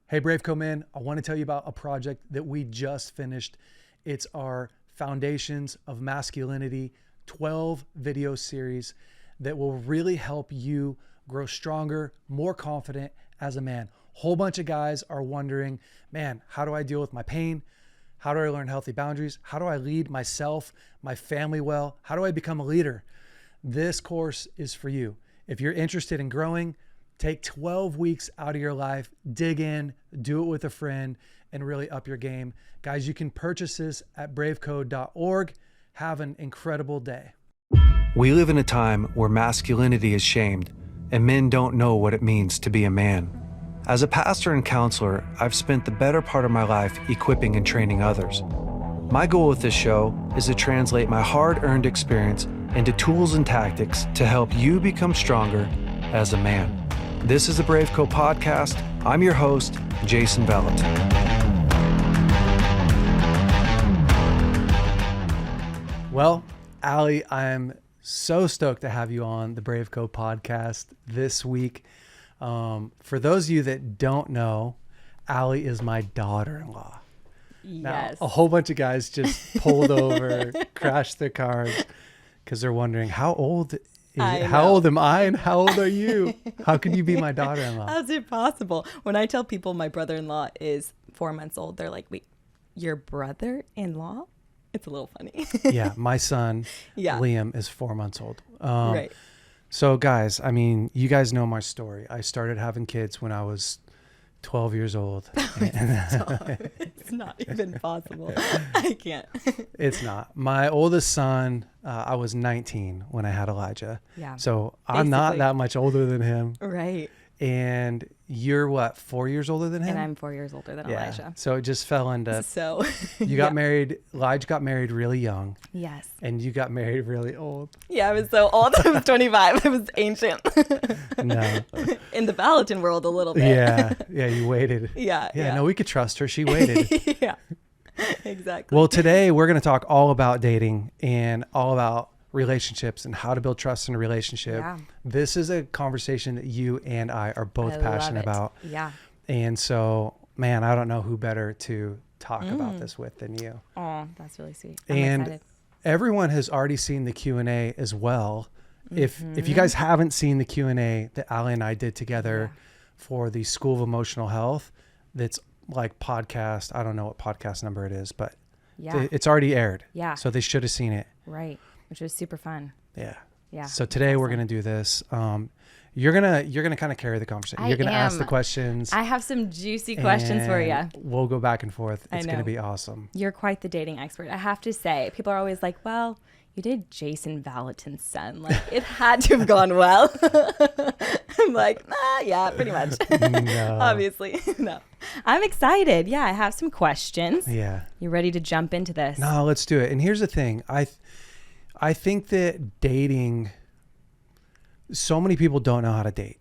Hey, BraveCo man, I want to tell you about a project that we just finished. It's our Foundations of Masculinity 12 video series that will really help you grow stronger, more confident as a man. Whole bunch of guys are wondering, man, how do I deal with my pain? How do I learn healthy boundaries? How do I lead myself, my family well? How do I become a leader? This course is for you. If you're interested in growing, take 12 weeks out of your life, dig in, do it with a friend, and really up your game. Guys, you can purchase this at braveco.org. Have an incredible day. We live in a time where masculinity is shamed and men don't know what it means to be a man. As a pastor and counselor, I've spent the better part of my life equipping and training others. My goal with this show is to translate my hard-earned experience into tools and tactics to help you become stronger as a man. This is the BraveCo podcast. I'm your host, Jason Vallotton. Well, Allie, I'm so stoked to have you on the BraveCo podcast this week. For those of you that don't know, Allie is my daughter-in-law. Yes. Now, a whole bunch of guys just pulled over, crashed their cars because they're wondering how old am I and how old are you? How can you be my daughter-in-law? How's it possible? When I tell people my brother-in-law is 4 months old, they're like, wait, your brother-in-law? It's a little funny. Yeah, my son, Liam, is 4 months old. Right. So guys, I mean, you guys know my story. I started having kids when I was 12 years old. It's not even possible. I can't. It's not. My oldest son, I was 19 when I had Elijah. Yeah. So I'm not that much older than him. Right. And you're what, 4 years older than him? And I'm 4 years older than Elijah. So it just fell into, you got married, Elijah got married really young. Yes. And you got married really old. Yeah, I was so old. I was 25. I was ancient. No. In the Vallotton world a little bit. Yeah, you waited. Yeah. No, we could trust her. She waited. Yeah, exactly. Well, today we're going to talk all about dating and all about relationships and how to build trust in a relationship. Yeah. This is a conversation that you and I are both passionate about. Yeah. And so, man, I don't know who better to talk about this with than you. Oh, that's really sweet. I'm excited. Everyone has already seen the Q&A as well. If you guys haven't seen the Q&A that Allie and I did together for the School of Emotional Health, that's like podcast, I don't know what podcast number it is, but it's already aired. Yeah. So they should have seen it. Right. Which was super fun. Yeah. Yeah. So today we're going to do this. You're gonna kind of carry the conversation. You're gonna ask the questions. I have some juicy questions for you. We'll go back and forth. It's gonna be awesome. You're quite the dating expert. I have to say, people are always like, well, you did Jason Vallotton's son. Like, it had to have gone well. I'm like, yeah, pretty much. No. Obviously. No. I'm excited. Yeah, I have some questions. Yeah. You ready to jump into this? No, let's do it. And here's the thing. I think that dating, so many people don't know how to date.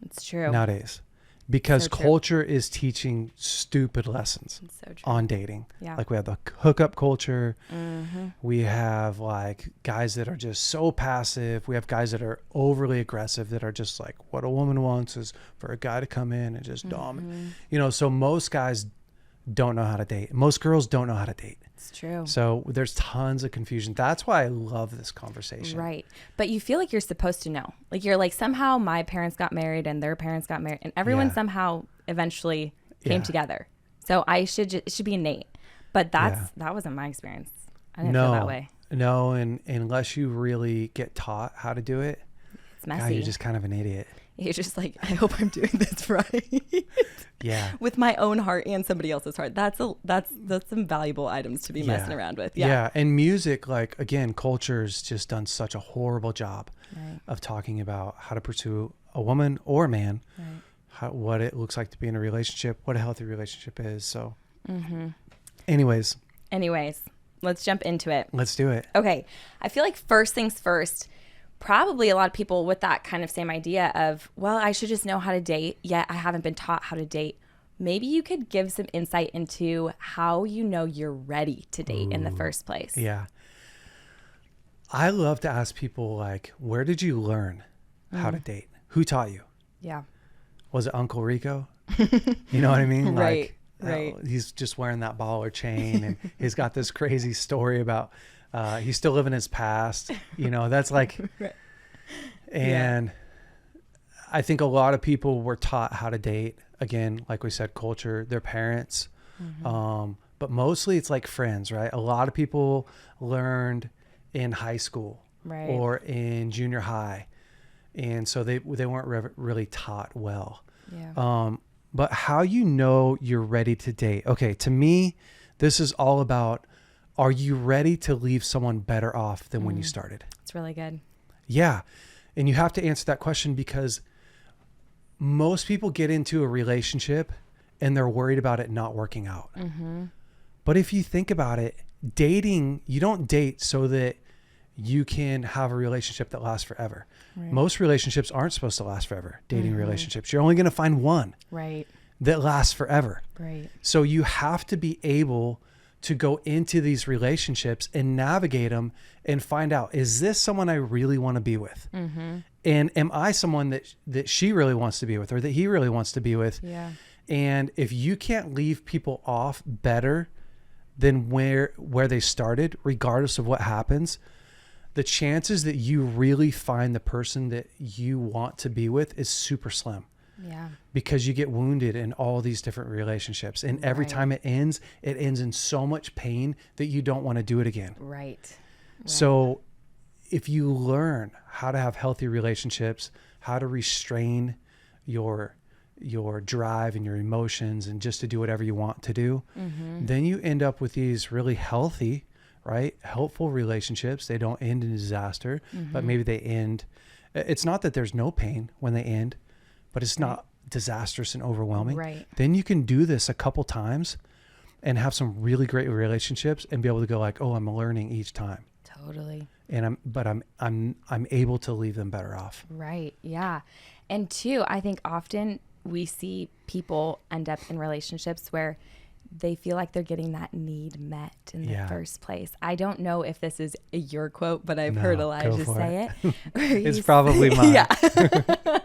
It's true. Nowadays. Because So true. culture is teaching stupid lessons So true. on dating. Yeah. Like we have the hookup culture. Mm-hmm. We have like guys that are just so passive. We have guys that are overly aggressive that are just like, what a woman wants is for a guy to come in and just dominate. You know, so most guys don't know how to date. Most girls don't know how to date. It's true. So there's tons of confusion. That's why I love this conversation. Right. But you feel like you're supposed to know. Like you're like, somehow my parents got married and their parents got married and everyone somehow eventually came together. So it should be innate. But that wasn't my experience. I didn't feel that way. No, and unless you really get taught how to do it, it's messy. God, you're just kind of an idiot. You're just like, I hope I'm doing this right. Yeah. With my own heart and somebody else's heart. That's some valuable items to be messing around with. Yeah. And music, like, again, culture's just done such a horrible job of talking about how to pursue a woman or a man, what it looks like to be in a relationship, what a healthy relationship is. So anyways, let's jump into it. Let's do it. Okay. I feel like first things first, probably a lot of people with that kind of same idea of, well, I should just know how to date, yet I haven't been taught how to date. Maybe you could give some insight into how you know you're ready to date in the first place. Yeah. I love to ask people, like, where did you learn how to date? Who taught you? Yeah. was it Uncle Rico? You know what I mean? Right. Like, Right. He's just wearing that baller chain, and he's got this crazy story about he's still living his past. You know, that's like, Right. and I think a lot of people were taught how to date. Again, like we said, culture, their parents, but mostly it's like friends, right? A lot of people learned in high school Right. or in junior high, and so they weren't really taught well. Yeah. But how you know you're ready to date? Okay, to me, this is all about, are you ready to leave someone better off than when you started? It's really good. Yeah. And you have to answer that question because most people get into a relationship and they're worried about it not working out. But if you think about it, dating, you don't date so that you can have a relationship that lasts forever. Right. Most relationships aren't supposed to last forever. Dating relationships, you're only going to find one Right. that lasts forever. Right. So you have to be able to go into these relationships and navigate them and find out, is this someone I really want to be with? And am I someone that she really wants to be with, or that he really wants to be with? Yeah. And if you can't leave people off better than where they started, regardless of what happens, the chances that you really find the person that you want to be with is super slim. Yeah. Because you get wounded in all these different relationships. And every Right. time it ends in so much pain that you don't want to do it again. Right. So if you learn how to have healthy relationships, how to restrain your drive and your emotions and just to do whatever you want to do, then you end up with these really healthy, right? Helpful relationships. They don't end in disaster, but maybe they end. It's not that there's no pain when they end, but it's not disastrous and overwhelming. Right. Then you can do this a couple times and have some really great relationships and be able to go like, oh, I'm learning each time. Totally. And I'm able to leave them better off. Right. Yeah. And two, I think often we see people end up in relationships where they feel like they're getting that need met in the first place. I don't know if this is your quote, but I've heard Elijah say it. It's probably mine. Yeah. Where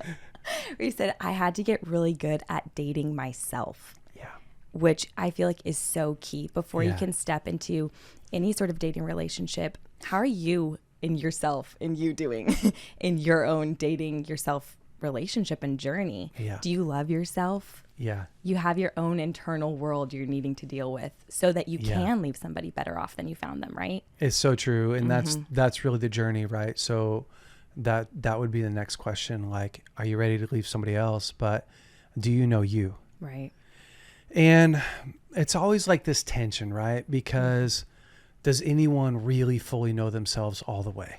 he said, I had to get really good at dating myself. Yeah. Which I feel like is so key before you Yeah. can step into any sort of dating relationship. How are you in yourself and you doing in your own dating yourself relationship and journey? Yeah. Do you love yourself? Yeah. You have your own internal world you're needing to deal with so that you Yeah. can leave somebody better off than you found them, right? It's so true. And that's really the journey, right? So that would be the next question. Like, are you ready to leave somebody else? But do you know you? Right. And it's always like this tension, right? Because does anyone really fully know themselves all the way?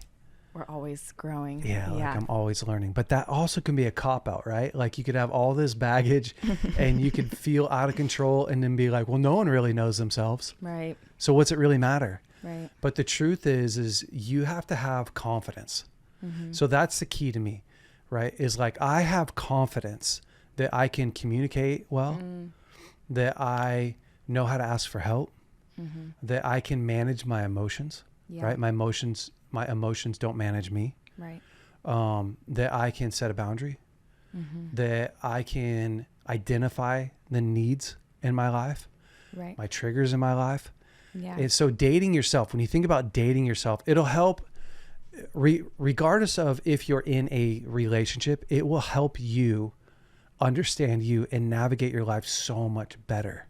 We're always growing. Yeah, like I'm always learning. But that also can be a cop-out, right? Like you could have all this baggage and you could feel out of control and then be like, well, no one really knows themselves. Right. So what's it really matter? Right. But the truth is you have to have confidence. So that's the key to me, right? Is like, I have confidence that I can communicate well, that I know how to ask for help, that I can manage my emotions, Yeah. right? My emotions don't manage me. Right. That I can set a boundary, that I can identify the needs in my life, Right. my triggers in my life. Yeah. And so dating yourself, when you think about dating yourself, it'll help regardless of if you're in a relationship, it will help you understand you and navigate your life so much better.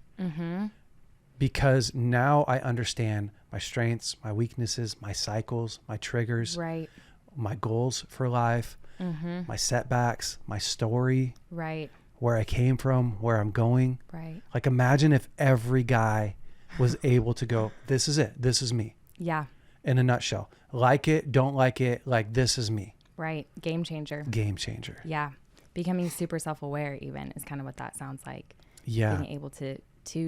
Because now I understand my strengths, my weaknesses, my cycles, my triggers, Right. my goals for life, my setbacks, my story, Right. where I came from, where I'm going. Right. Like imagine if every guy was able to go, this is it. This is me Yeah. in a nutshell. Like it, don't like it. Like this is me. Right. Game changer. Game changer. Yeah. Becoming super self-aware even is kind of what that sounds like. Yeah. Being able to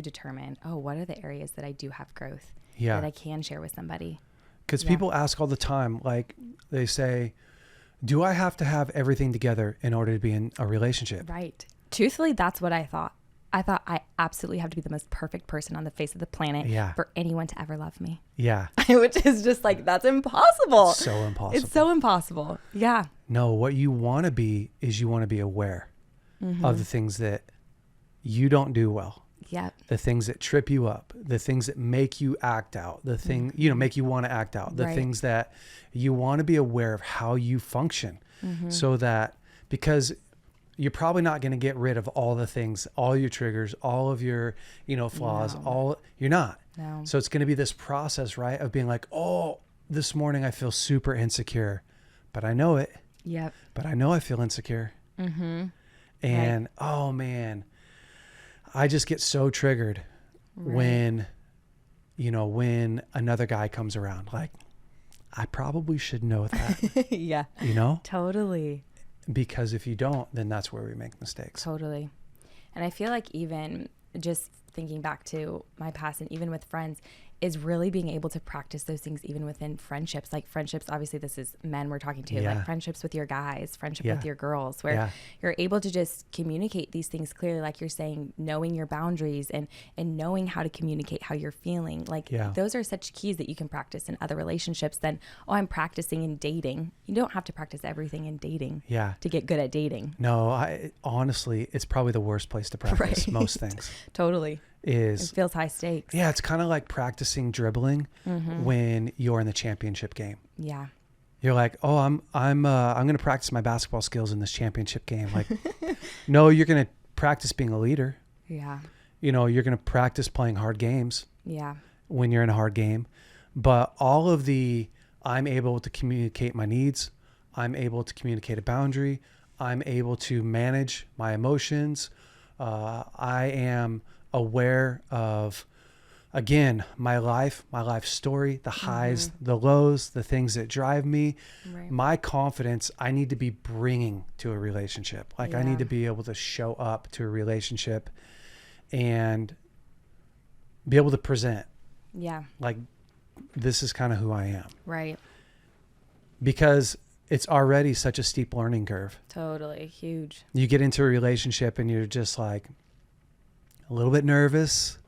determine, oh, what are the areas that I do have growth Yeah. that I can share with somebody? Because Yeah. people ask all the time, like they say, do I have to have everything together in order to be in a relationship? Right. Truthfully, that's what I thought. I thought I absolutely have to be the most perfect person on the face of the planet Yeah. for anyone to ever love me. Yeah. Which is just like, that's impossible. So impossible. It's so impossible. Yeah. No, what you want to be is you want to be aware. of the things that you don't do well. Yep. The things that trip you up, the things that make you act out, the thing, make you want to act out, the things that you want to be aware of how you function, so that, because you're probably not going to get rid of all the things, all your triggers, all of your, flaws, you're not. No. So it's going to be this process, right? Of being like, oh, this morning I feel super insecure, but I know it. Yep. But I know I feel insecure. And oh man, I just get so triggered when another guy comes around. Like, I probably should know that. Yeah. Totally. Because if you don't, then that's where we make mistakes. Totally. And I feel like even just thinking back to my past and even with friends is really being able to practice those things even within friendships. Like friendships, obviously this is men we're talking to, like friendships with your guys, friendship with your girls, where you're able to just communicate these things clearly, like you're saying, knowing your boundaries and knowing how to communicate how you're feeling. Like those are such keys that you can practice in other relationships than, I'm practicing in dating. You don't have to practice everything in dating to get good at dating. No, honestly, it's probably the worst place to practice most things. Totally. It feels high stakes. Yeah, it's kind of like practicing dribbling when you're in the championship game. Yeah. You're like, oh, I'm going to practice my basketball skills in this championship game. Like, no, you're going to practice being a leader. Yeah. You're going to practice playing hard games. Yeah. When you're in a hard game. But all of I'm able to communicate my needs. I'm able to communicate a boundary. I'm able to manage my emotions. I am aware of, again, my life story, the highs, the lows, the things that drive me, my confidence. I need to be bringing to a relationship. Like I need to be able to show up to a relationship and be able to present. Yeah. Like, this is kind of who I am. Right. Because it's already such a steep learning curve. Totally. Huge. You get into a relationship and you're just like, a little bit nervous,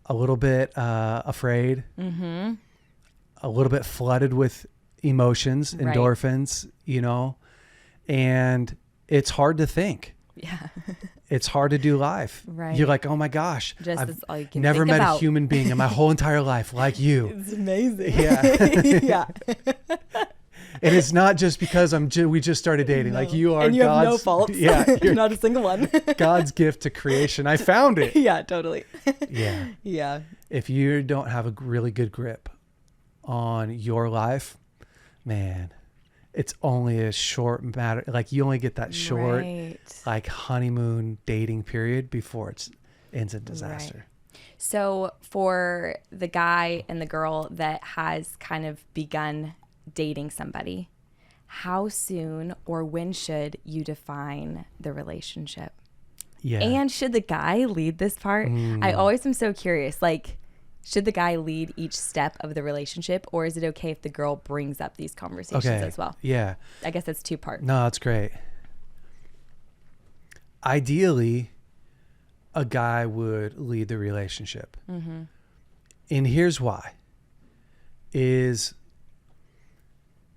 a little bit afraid, a little bit flooded with emotions, endorphins, and it's hard to think. Yeah. It's hard to do life. Right. You're like, oh my gosh, I've never met a human being in my whole entire life like you. It's amazing. Yeah. Yeah. And it's not just because we just started dating. No. Like you are, and you have no faults. Yeah, you're not a single one. God's gift to creation. I found it. Yeah, totally. Yeah. Yeah. If you don't have a really good grip on your life, man, it's only a short matter. Like you only get that short, like honeymoon dating period before it ends in disaster. Right. So for the guy and the girl that has kind of begun dating somebody, how soon or when should you define the relationship? Yeah. And should the guy lead this part? I always am so curious, like, should the guy lead each step of the relationship, or is it okay if the girl brings up these conversations as well? Yeah. I guess it's 2 parts. No, that's great. Ideally, a guy would lead the relationship. And here's why. Is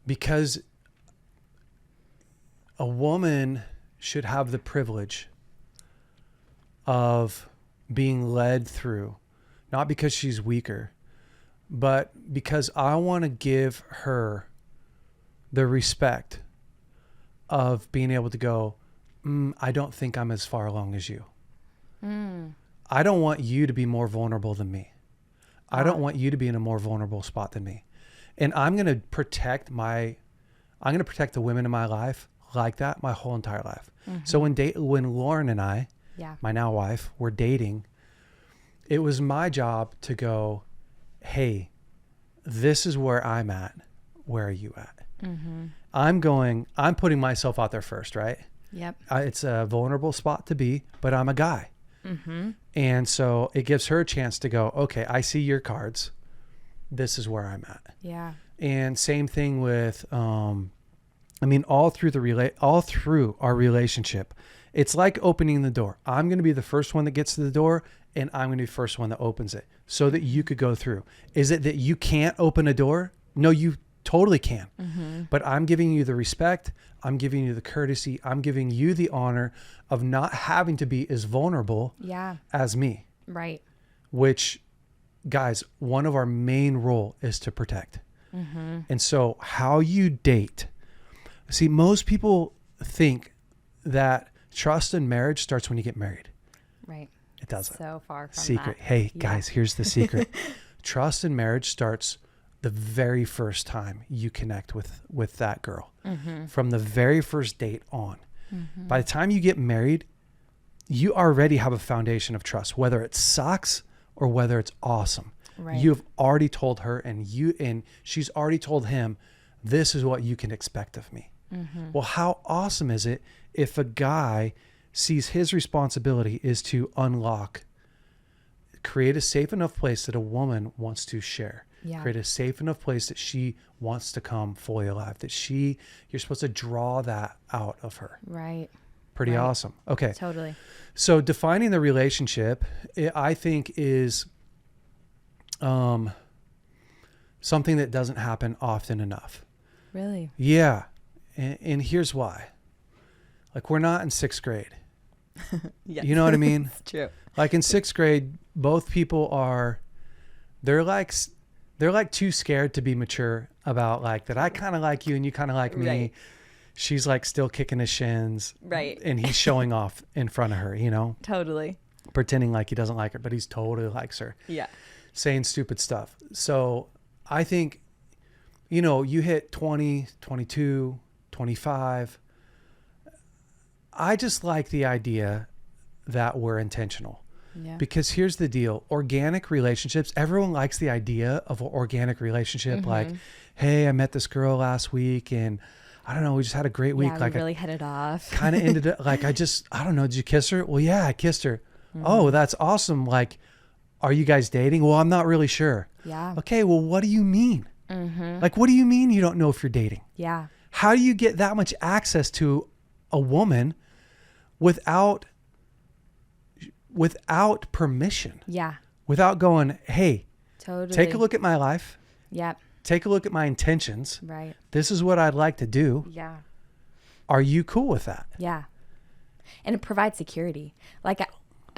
because a woman should have the privilege of being led through, not because she's weaker, but because I want to give her the respect of being able to go, I don't think I'm as far along as you. I don't want you to be more vulnerable than me. I don't want you to be in a more vulnerable spot than me. And I'm going to protect the women in my life like that my whole entire life. So when Lauren and I, my now wife, were dating, it was my job to go, hey, this is where I'm at. Where are you at? I'm putting myself out there first, right? Yep. It's a vulnerable spot to be, but I'm a guy. And so it gives her a chance to go, okay, I see your cards. This is where I'm at. Yeah. And same thing with, all through our relationship, it's like opening the door. I'm going to be the first one that gets to the door, and I'm going to be the first one that opens it so that you could go through. Is it that you can't open a door? No, you totally can. But I'm giving you the respect. I'm giving you the courtesy. I'm giving you the honor of not having to be as vulnerable as me. Right. Which, guys, one of our main role is to protect. And so how you date, see, most people think that trust in marriage starts when you get married. Right. It doesn't. So far from secret. that. Hey, guys, here's the secret. Trust in marriage starts the very first time you connect with that girl. From the very first date on. By the time you get married, you already have a foundation of trust, whether it sucks or whether it's awesome. Right. You've already told her and she's already told him, this is what you can expect of me. Well, how awesome is it if a guy sees his responsibility is to create a safe enough place that a woman wants to share. Create a safe enough place that she wants to come fully alive, that you're supposed to draw that out of her. Right. Pretty awesome. Okay. Totally. So defining the relationship, I think, is something that doesn't happen often enough. Really? Yeah. And here's why. Like, we're not in 6th grade. Yes. You know what I mean? It's true. Like in 6th grade, both people they're like too scared to be mature about like that. I kind of like you and you kind of like me. Right. She's like still kicking his shins. Right. And he's showing off in front of her, you know, Totally. pretending like he doesn't like her, but he's totally likes her. Yeah. Saying stupid stuff. So I think, you hit 20, 22, 25. I just like the idea that we're intentional. Yeah. Because here's the deal. Organic relationships, everyone likes the idea of an organic relationship. Like, hey, I met this girl last week and I don't know, we just had a great week. Yeah, like, we really hit it off. Kind of ended up like, I don't know, did you kiss her? Well, yeah, I kissed her. Oh, that's awesome. Like, are you guys dating? Well, I'm not really sure. Yeah. Okay, well, what do you mean? Like, what do you mean you don't know if you're dating? Yeah. How do you get that much access to a woman without permission? Yeah. Without going, hey, Totally. take a look at my life. Yep. Take a look at my intentions. Right. This is what I'd like to do. Yeah. Are you cool with that? Yeah. And it provides security. Like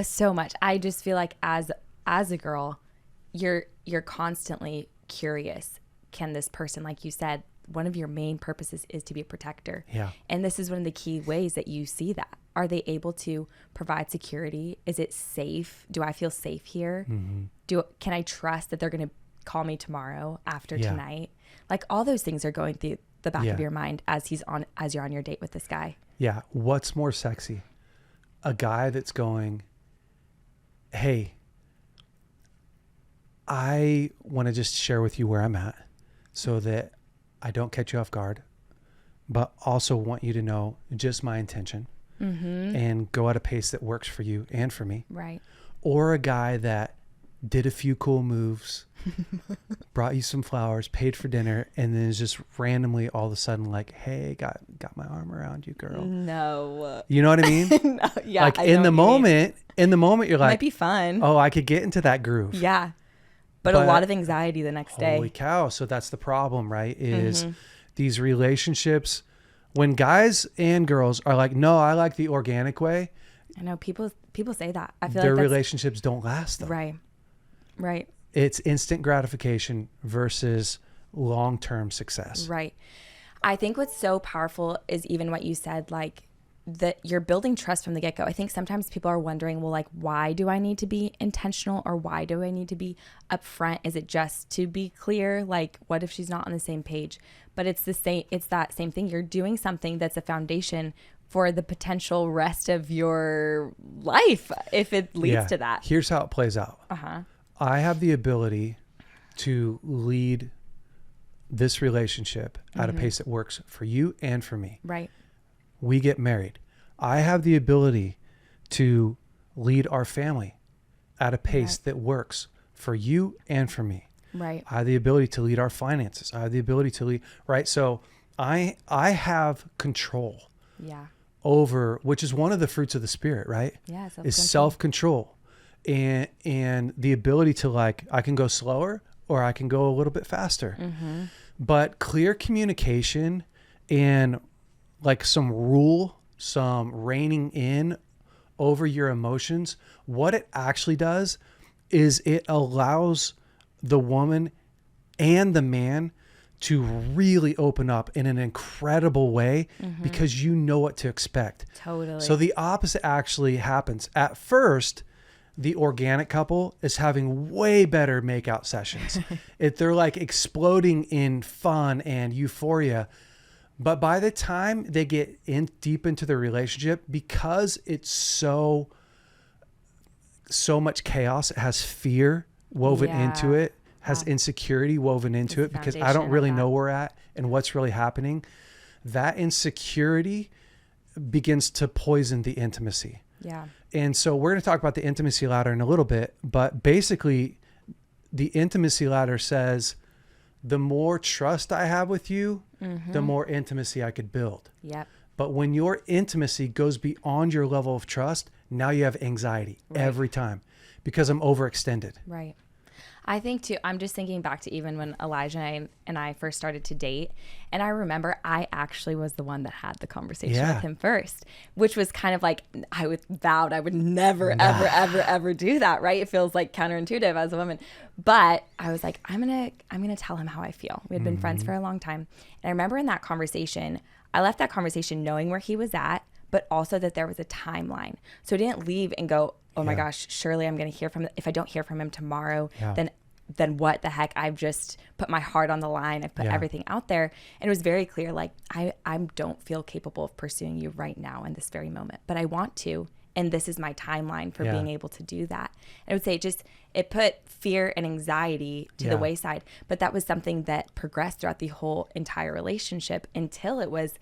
so much. I just feel like as a girl, you're constantly curious. Can this person, like you said, one of your main purposes is to be a protector. Yeah. And this is one of the key ways that you see that. Are they able to provide security? Is it safe? Do I feel safe here? Can I trust that they're going to call me tomorrow after tonight? Like all those things are going through the back of your mind as you're on your date with this guy. Yeah. What's more sexy? A guy that's going, hey, I want to just share with you where I'm at so that I don't catch you off guard, but also want you to know just my intention and go at a pace that works for you and for me. Right. Or a guy that did a few cool moves, brought you some flowers, paid for dinner, and then is just randomly all of a sudden like, hey, got my arm around you, girl. No. You know what I mean? No, yeah. Like in the moment, you're like, might be fun. oh, I could get into that groove. Yeah. But a lot of anxiety the next day. Holy cow. So that's the problem, right? Is these relationships, when guys and girls are like, no, I like the organic way. I know people say that. I feel their like relationships don't last though. Right. Right. It's instant gratification versus long-term success. Right. I think what's so powerful is even what you said, like that you're building trust from the get-go. I think sometimes people are wondering, well, like, why do I need to be intentional or why do I need to be upfront? Is it just to be clear? Like, what if she's not on the same page? But it's that same thing. You're doing something that's a foundation for the potential rest of your life if it leads to that. Here's how it plays out. I have the ability to lead this relationship at a pace that works for you and for me. Right. We get married. I have the ability to lead our family at a pace that works for you and for me. Right. I have the ability to lead our finances. I have the ability to lead, right? So I have control over, which is one of the fruits of the spirit, right? Yeah. Is self-control and the ability to like, I can go slower or I can go a little bit faster. But clear communication and like some reining in over your emotions, what it actually does is it allows the woman and the man to really open up in an incredible way because you know what to expect. Totally. So the opposite actually happens. At first, the organic couple is having way better makeout sessions. They're like exploding in fun and euphoria. But by the time they get in deep into the relationship, because it's so much chaos, it has fear woven into it, has insecurity woven into it, because I don't really know where we're at and what's really happening. That insecurity begins to poison the intimacy. Yeah. And so we're going to talk about the intimacy ladder in a little bit, but basically the intimacy ladder says the more trust I have with you, the more intimacy I could build. Yep. But when your intimacy goes beyond your level of trust, now you have anxiety every time because I'm overextended. Right. I think too, I'm just thinking back to even when Elijah and I first started to date. And I remember I actually was the one that had the conversation with him first, which was kind of like, I vowed I would never, ever do that. Right. It feels like counterintuitive as a woman. But I was like, I'm going to tell him how I feel. We had been friends for a long time. And I remember in that conversation, I left that conversation knowing where he was at, but also that there was a timeline. So I didn't leave and go, oh my gosh, surely I'm going to hear from him. If I don't hear from him tomorrow, then what the heck? I've just put my heart on the line. I've put everything out there. And it was very clear, like, I don't feel capable of pursuing you right now in this very moment, but I want to. And this is my timeline for being able to do that. And I would say it put fear and anxiety to the wayside. But that was something that progressed throughout the whole entire relationship until it was,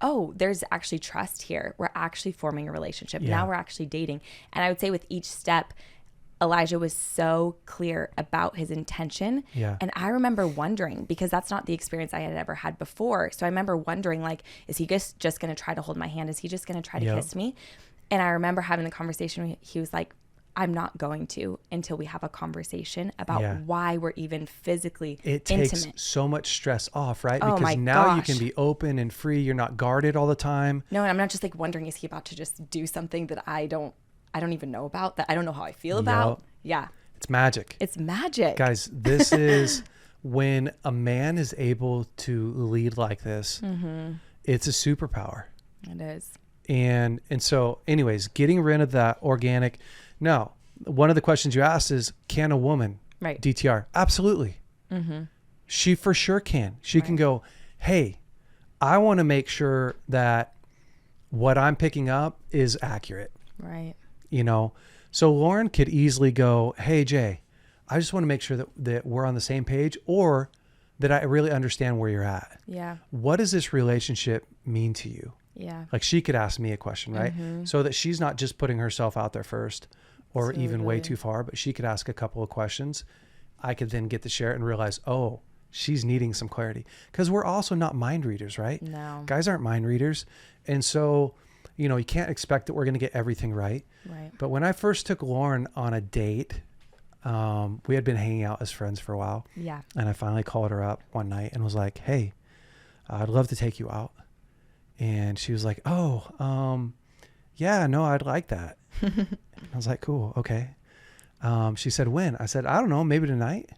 oh, there's actually trust here. We're actually forming a relationship. Now we're actually dating. And I would say with each step, Elijah was so clear about his intention. Yeah. And I remember wondering, because that's not the experience I had ever had before. So I remember wondering, like, is he just going to try to hold my hand? Is he just going to try to kiss me? And I remember having the conversation. He was like, I'm not going to until we have a conversation about why we're even physically intimate. It takes so much stress off, right? Because now you can be open and free. You're not guarded all the time. No, and I'm not just like wondering, is he about to just do something that I don't even know about, that I don't know how I feel about? Yeah. It's magic. It's magic. Guys, this is when a man is able to lead like this, it's a superpower. It is. And so anyways, getting rid of that organic. Now, one of the questions you asked is, can a woman DTR? Absolutely. She for sure can. She can go, hey, I want to make sure that what I'm picking up is accurate. Right. You know, so Lauren could easily go, hey, Jay, I just want to make sure that we're on the same page, or that I really understand where you're at. Yeah. What does this relationship mean to you? Yeah. Like she could ask me a question, right? So that she's not just putting herself out there first or even way too far, but she could ask a couple of questions. I could then get to share it and realize, oh, she's needing some clarity, because we're also not mind readers, right? No. Guys aren't mind readers. And so, you know, you can't expect that we're going to get everything right. Right. But when I first took Lauren on a date, we had been hanging out as friends for a while. Yeah. And I finally called her up one night and was like, hey, I'd love to take you out. And she was like, oh, yeah, no, I'd like that. I was like, cool. Okay. She said, when? I said, I don't know, maybe tonight.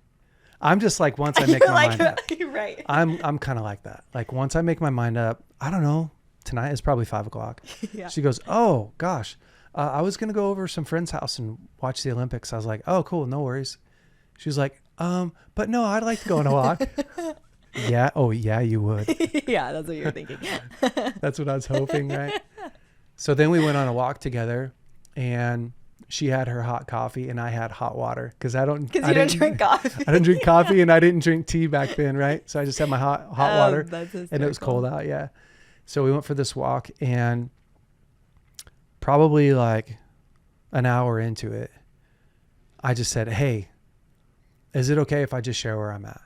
I'm just like, once I make my mind up. Right. I'm kind of like that. Like once I make my mind up, I don't know, tonight is probably 5:00. Yeah. She goes, oh gosh, I was going to go over some friend's house and watch the Olympics. I was like, oh, cool. No worries. She was like, but no, I'd like to go on a walk. Yeah. Oh yeah, you would. Yeah. That's what you're thinking. That's what I was hoping. Right. So then we went on a walk together, and she had her hot coffee and I had hot water, because I didn't drink coffee. I didn't drink coffee and I didn't drink tea back then. Right. So I just had my hot water, and it was cold out. Yeah. So we went for this walk, and probably like an hour into it, I just said, hey, is it okay if I just share where I'm at?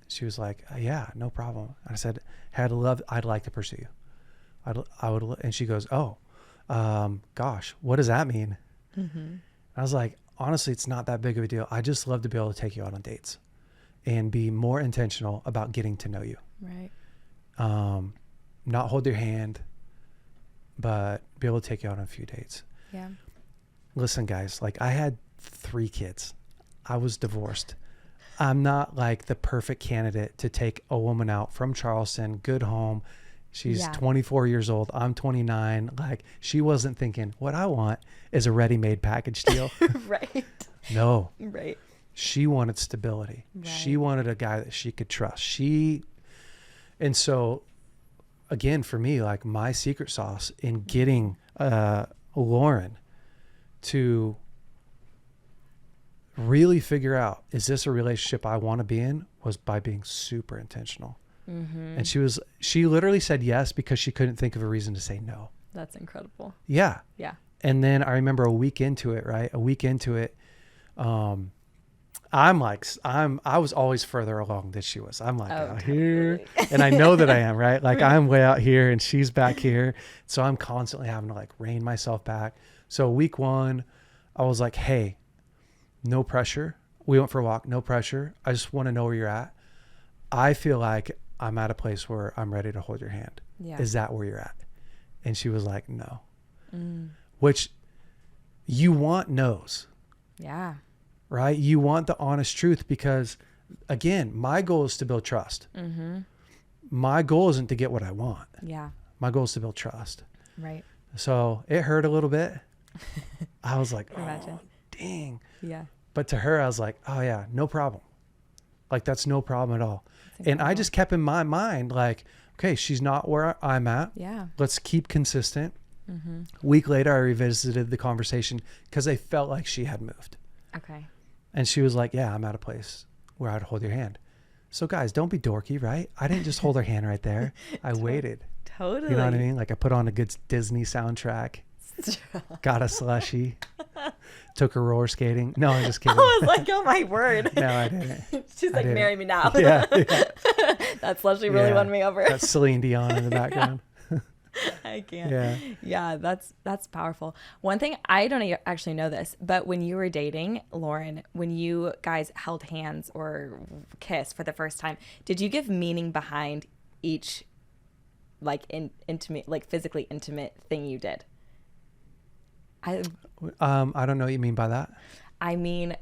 She was like, yeah, no problem. I said, I'd like to pursue you. I would. And she goes, oh, gosh, what does that mean? I was like, honestly, it's not that big of a deal. I just love to be able to take you out on dates. and be more intentional about getting to know you. Right. Not hold your hand, but be able to take you out on a few dates. Yeah. Listen, guys, like I had 3 kids. I was divorced. I'm not like the perfect candidate to take a woman out from Charleston, good home. She's 24 years old. I'm 29. Like she wasn't thinking what I want is a ready-made package deal. Right. No. Right. She wanted stability. Right. She wanted a guy that she could trust. And so again, for me, like my secret sauce in getting Lauren to really figure out, is this a relationship I want to be in, was by being super intentional. Mm-hmm. And she literally said yes because she couldn't think of a reason to say no. That's incredible. Yeah. Yeah. And then I remember a week into it, I was always further along than she was. I'm like out here and I know that I am, right? Like I'm way out here and she's back here. So I'm constantly having to like rein myself back. So week 1, I was like, hey, no pressure. We went for a walk, no pressure. I just want to know where you're at. I feel like I'm at a place where I'm ready to hold your hand. Yeah. Is that where you're at? And she was like, no. Which you want no's. Yeah. Right? You want the honest truth because, again, my goal is to build trust. Mm-hmm. My goal isn't to get what I want. Yeah. My goal is to build trust. Right. So it hurt a little bit. I was like, Imagine. oh, dang. Yeah. But to her, I was like, oh, yeah, no problem. Like, that's no problem at all. And I just kept in my mind, like, okay, she's not where I'm at. Yeah. Let's keep consistent. Mm-hmm. A week later, I revisited the conversation because I felt like she had moved. Okay. And she was like, yeah, I'm at a place where I'd hold your hand. So guys, don't be dorky, right? I didn't just hold her hand right there. I waited. Totally. You know what I mean? Like I put on a good Disney soundtrack, got a slushie, took her roller skating. No, I'm just kidding. I was like, oh my word. No, I didn't. She's like, marry me now. Yeah. That slushie really won me over. That's Celine Dion in the background. I can't. Yeah. Yeah, that's powerful. One thing, I don't actually know this, but when you were dating Lauren, when you guys held hands or kissed for the first time, did you give meaning behind each like intimate, like physically intimate thing you did? I don't know what you mean by that. I mean,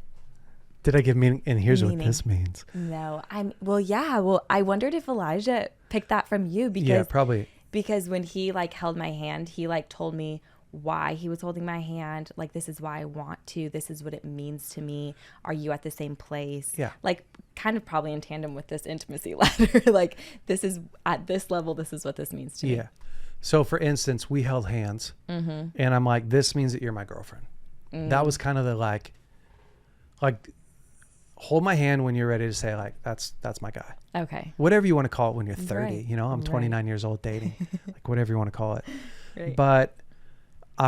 did I give meaning? And here's what this means. No, well, I wondered if Elijah picked that from you because yeah, probably. Because when he like held my hand, he like told me why he was holding my hand. Like, this is why I want to. This is what it means to me. Are you at the same place? Yeah. Like, kind of probably in tandem with this intimacy ladder. Like, this is at this level. This is what this means to me. Yeah. So, for instance, we held hands, and I'm like, "This means that you're my girlfriend." That was kind of the like, hold my hand when you're ready to say like, "That's my guy." Okay. Whatever you want to call it when you're 30. Right. You know, I'm 29 years old dating, like whatever you want to call it. Right. But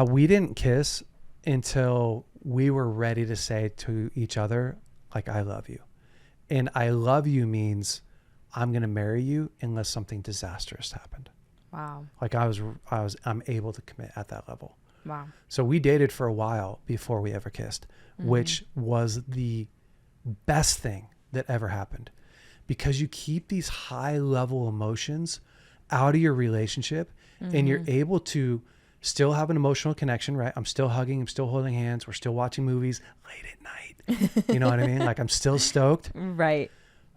we didn't kiss until we were ready to say to each other, like, "I love you," and "I love you" means I'm going to marry you unless something disastrous happened. Wow. Like I'm able to commit at that level. Wow. So we dated for a while before we ever kissed, which was the best thing that ever happened, because you keep these high level emotions out of your relationship and you're able to still have an emotional connection, right? I'm still hugging, I'm still holding hands, we're still watching movies late at night. You know what I mean? Like I'm still stoked. Right.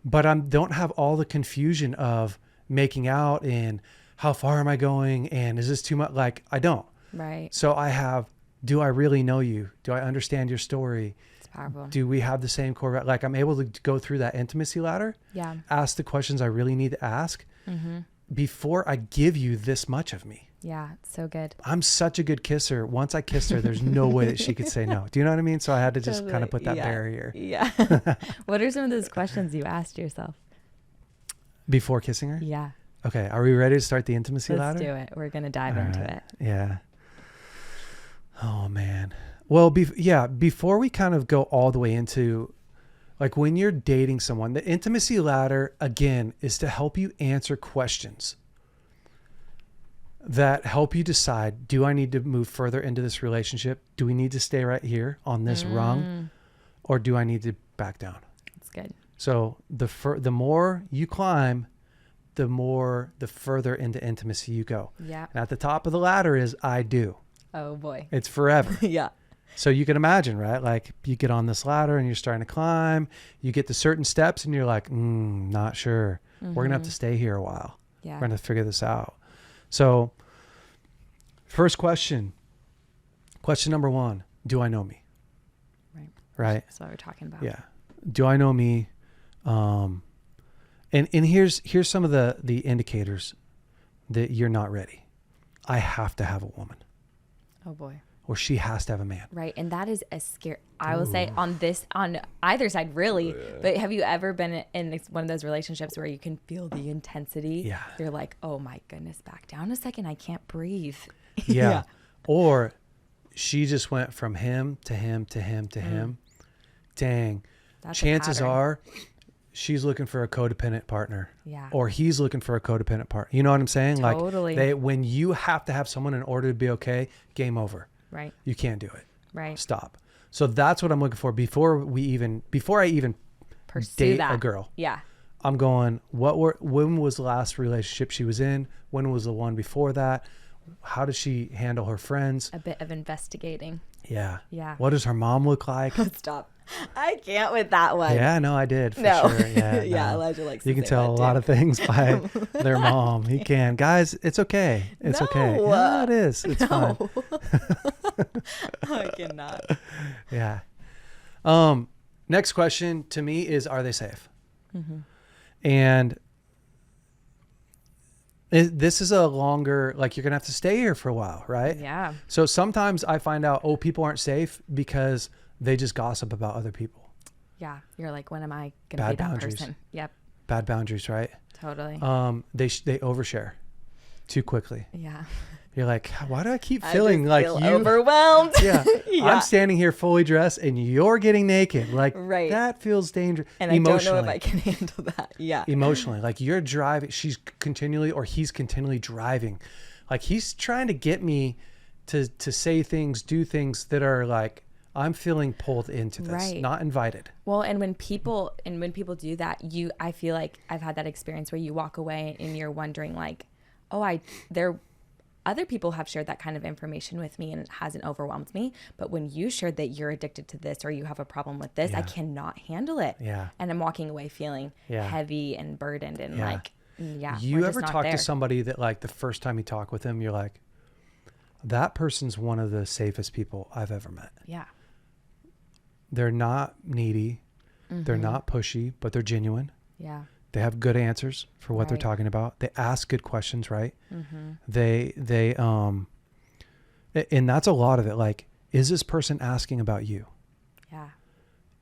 But I don't have all the confusion of making out and how far am I going and is this too much? Like I don't. Right. So I have, do I really know you? Do I understand your story? It's powerful. Do we have the same core? Like I'm able to go through that intimacy ladder. Yeah. Ask the questions I really need to ask before I give you this much of me. Yeah. It's so good. I'm such a good kisser. Once I kissed her, there's no way that she could say no. Do you know what I mean? So I had to just kind of put that barrier. Yeah. What are some of those questions you asked yourself Before kissing her? Yeah. Okay. Are we ready to start the intimacy ladder? Let's do it. We're going to dive into it. Yeah. Oh man. Well, before we kind of go all the way into like when you're dating someone, the intimacy ladder again is to help you answer questions that help you decide, do I need to move further into this relationship? Do we need to stay right here on this rung, or do I need to back down? That's good. So the more you climb, the further into intimacy you go. Yeah. And at the top of the ladder is I do. Oh boy. It's forever. Yeah. So you can imagine, right? Like you get on this ladder and you're starting to climb, you get to certain steps and you're like, not sure. We're going to have to stay here a while. Yeah. We're going to figure this out. So first question number 1, do I know me? Right. That's what we're talking about. Yeah. Do I know me? And here's some of the indicators that you're not ready. I have to have a woman. Oh boy. Or she has to have a man. Right. And that is a scare. I will say on either side, really. But have you ever been in one of those relationships where you can feel the intensity? Yeah. You're like, oh my goodness, back down a second. I can't breathe. Yeah. Or she just went from him to him to him to him. Dang. That's Chances are she's looking for a codependent partner. Yeah. Or he's looking for a codependent partner. You know what I'm saying? Totally. Like when you have to have someone in order to be okay, game over. Right. You can't do it. Right. Stop. So that's what I'm looking for before I even Pursue date a girl. Yeah. I'm going, when was the last relationship she was in? When was the one before that? How does she handle her friends? A bit of investigating. Yeah. Yeah. What does her mom look like? Stop. I can't with that one. Yeah, no, I did. For No. sure. Yeah. Yeah, no. Elijah likes You to can say tell that a lot too. of things by their mom. He can. Guys, it's okay. It's okay. No. Yeah, it is. It's fine. I cannot. Yeah. Next question to me is, are they safe? And this is a longer, like you're going to have to stay here for a while, right? Yeah. So sometimes I find out, people aren't safe because they just gossip about other people. Yeah. You're like, when am I going to Bad be that boundaries. person? Yep. Bad boundaries, right? Totally. They overshare too quickly. Yeah. You're like, why do I keep feeling like feel you overwhelmed? Yeah. Yeah. I'm standing here fully dressed and you're getting naked. Like Right. that feels dangerous. And I don't know if I can handle that. Yeah. Emotionally, like you're driving, he's continually driving. Like he's trying to get me to say things, do things that are like, I'm feeling pulled into this, Right. not invited. Well, and when people do that, I feel like I've had that experience where you walk away and you're wondering like, other people have shared that kind of information with me and it hasn't overwhelmed me. But when you shared that you're addicted to this or you have a problem with this, I cannot handle it. Yeah. And I'm walking away feeling heavy and burdened and You ever talk to somebody that like the first time you talk with them, you're like, that person's one of the safest people I've ever met. Yeah. They're not needy. They're not pushy, but they're genuine. Yeah. They have good answers for what they're Right. talking about. They ask good questions, right? They and that's a lot of it. Like, is this person asking about you? Yeah.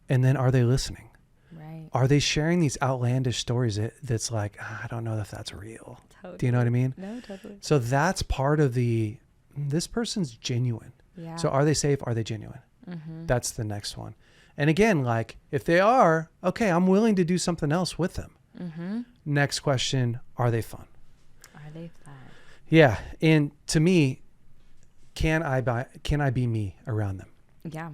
And then are they listening? Right. Are they sharing these outlandish stories that's like, I don't know if that's real. Totally. Do you know what I mean? No, totally. So that's part of this person's genuine. Yeah. So are they safe? Are they genuine? That's the next one. And again, like if they are, okay, I'm willing to do something else with them. Next question, are they fun? Are they fun? Yeah. And to me, can I be me around them? Yeah.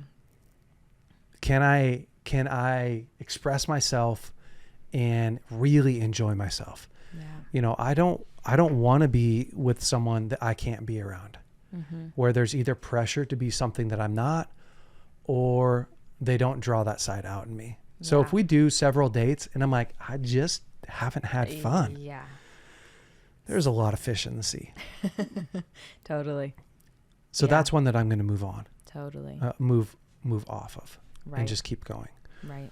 Can I express myself and really enjoy myself? Yeah. You know, I don't want to be with someone that I can't be around, where there's either pressure to be something that I'm not, or they don't draw that side out in me. So if we do several dates and I'm like, I just haven't had fun. Yeah. There's a lot of fish in the sea. Totally. So Yeah. that's one that I'm going to move on, Totally. move off of, Right. and just keep going. Right.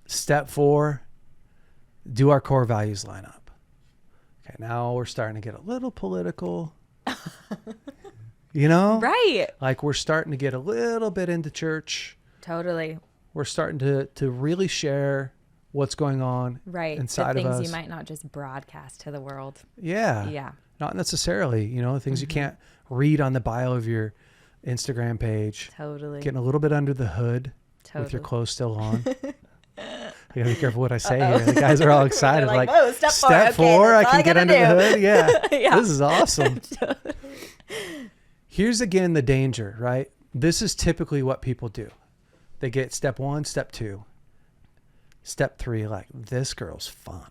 Step 4, do our core values line up? Okay. Now we're starting to get a little political, you know, Right. like we're starting to get a little bit into church. Totally. We're starting to really share what's going on Right. inside the of things us. you might not just broadcast to the world. Yeah. Yeah. Not necessarily, you know, things you can't read on the bio of your Instagram page. Totally. Getting a little bit under the hood with your clothes still on. I gotta be careful what I say here. The guys are all excited. They're like, whoa, step 4. Okay, four, I that's all can I get gotta under the do." hood. Yeah. Yeah. This is awesome. Here's again the danger, right? This is typically what people do. They get step 1, step 2. Step 3, like, this girl's fun.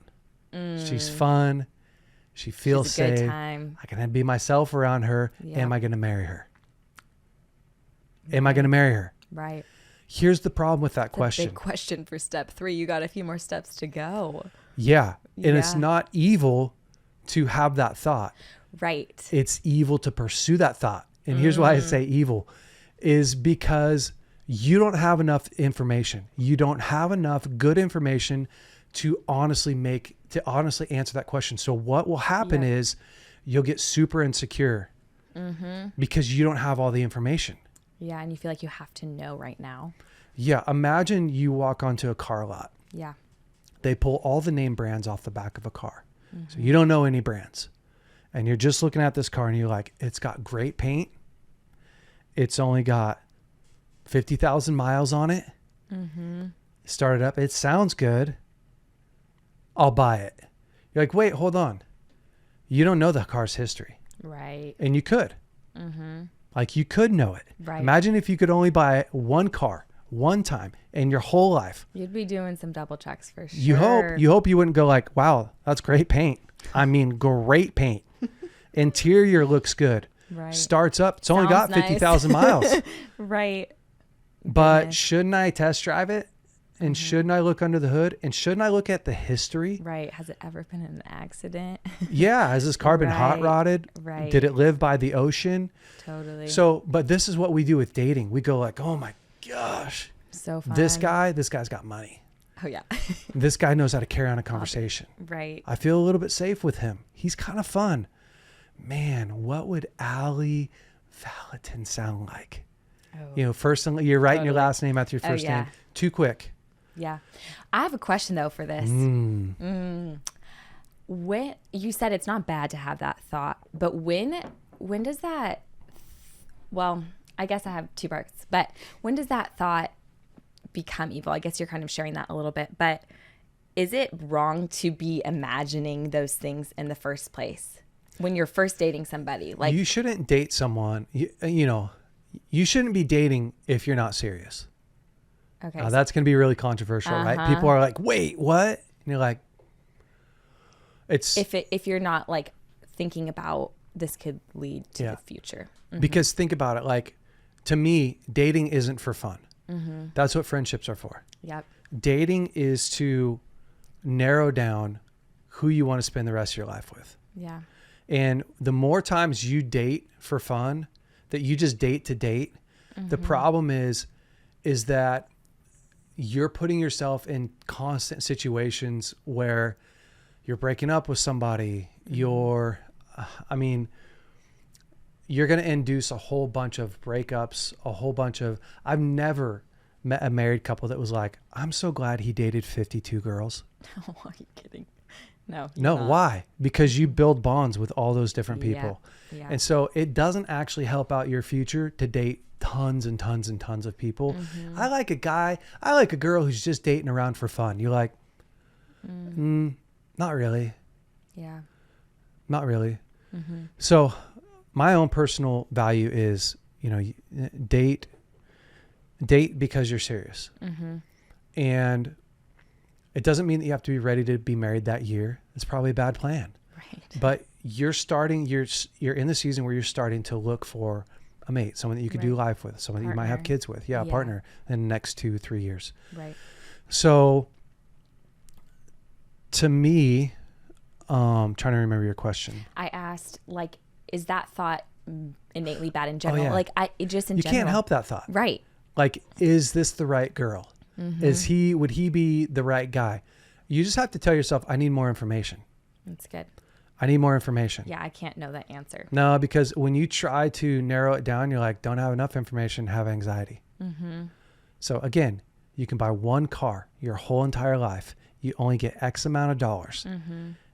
She's fun. She feels She's a good safe. time. I can be myself around her. Yep. Am I going to marry her? Am I going to marry her? Right. Here's the problem with that question. Big question for step 3. You got a few more steps to go. Yeah. And it's Yeah. not evil to have that thought. Right. It's evil to pursue that thought. And here's why I say evil is because you don't have enough information. You don't have enough good information to honestly answer that question. So what will happen is you'll get super insecure because you don't have all the information. Yeah. And you feel like you have to know right now. Yeah. Imagine you walk onto a car lot. Yeah. They pull all the name brands off the back of a car. So you don't know any brands. And you're just looking at this car and you're like, it's got great paint. It's only got 50,000 miles on it. Start it up. It sounds good. I'll buy it. You're like, wait, hold on. You don't know the car's history. Right. And you could. Like, you could know it. Right. Imagine if you could only buy one car one time in your whole life. You'd be doing some double checks for sure. You hope you wouldn't go like, wow, that's great paint. I mean, great paint. Interior looks good. Right. Starts up. It's only got Sounds 50,000 miles. Right. But Goodness. shouldn't I test drive it? And shouldn't I look under the hood? And shouldn't I look at the history? Right. Has it ever been in an accident? Yeah. Has this car been hot rodded? Right. Did it live by the ocean? Totally. So, but this is what we do with dating. We go like, oh my gosh, So fun. this guy's got money. Oh, yeah. This guy knows how to carry on a conversation. Right. I feel a little bit safe with him. He's kind of fun. Man, what would Allie Vallotton sound like? Oh. You know, first you're writing your Totally. last name after your first yeah. name. Too quick. Yeah. I have a question, though, for this. When you said it's not bad to have that thought, but when does that, well, I guess I have 2 parts, but when does that thought become evil? I guess you're kind of sharing that a little bit, but is it wrong to be imagining those things in the first place when you're first dating somebody? Like, you shouldn't date someone, you know, you shouldn't be dating if you're not serious. okay, Now, that's going to be really controversial, right? People are like, wait, what? And you're like, it's if you're not like thinking about this could lead to the future. because think about it. Like, to me, dating isn't for fun. That's what friendships are for. Yep. Dating is to narrow down who you want to spend the rest of your life with. Yeah. And the more times you date for fun, that you just date to date, the problem is that you're putting yourself in constant situations where you're breaking up with somebody. You're going to induce a whole bunch of breakups, I've never met a married couple that was like, I'm so glad he dated 52 girls. Oh, are you kidding? No. No, why? Because you build bonds with all those different people. Yeah. And so it doesn't actually help out your future to date tons and tons and tons of people. I like a girl who's just dating around for fun. You're like, not really. Yeah. Not really. So my own personal value is, you know, date because you're serious. And it doesn't mean that you have to be ready to be married that year. It's probably a bad plan. Right. But you're in the season where you're starting to look for a mate, someone that you could do life with, someone that you might have Partner. kids with. Yeah, a partner in the next 2-3 years. Right. So to me, trying to remember your question. I asked, like, is that thought innately bad in general? yeah. Like, just in You general. can't help that thought. Right. Like, is this the right girl? Would he be the right guy? You just have to tell yourself, I need more information. That's good. I need more information. Yeah, I can't know that answer. No, because when you try to narrow it down, you're like, don't have enough information, have anxiety. So again, you can buy one car your whole entire life. You only get X amount of dollars.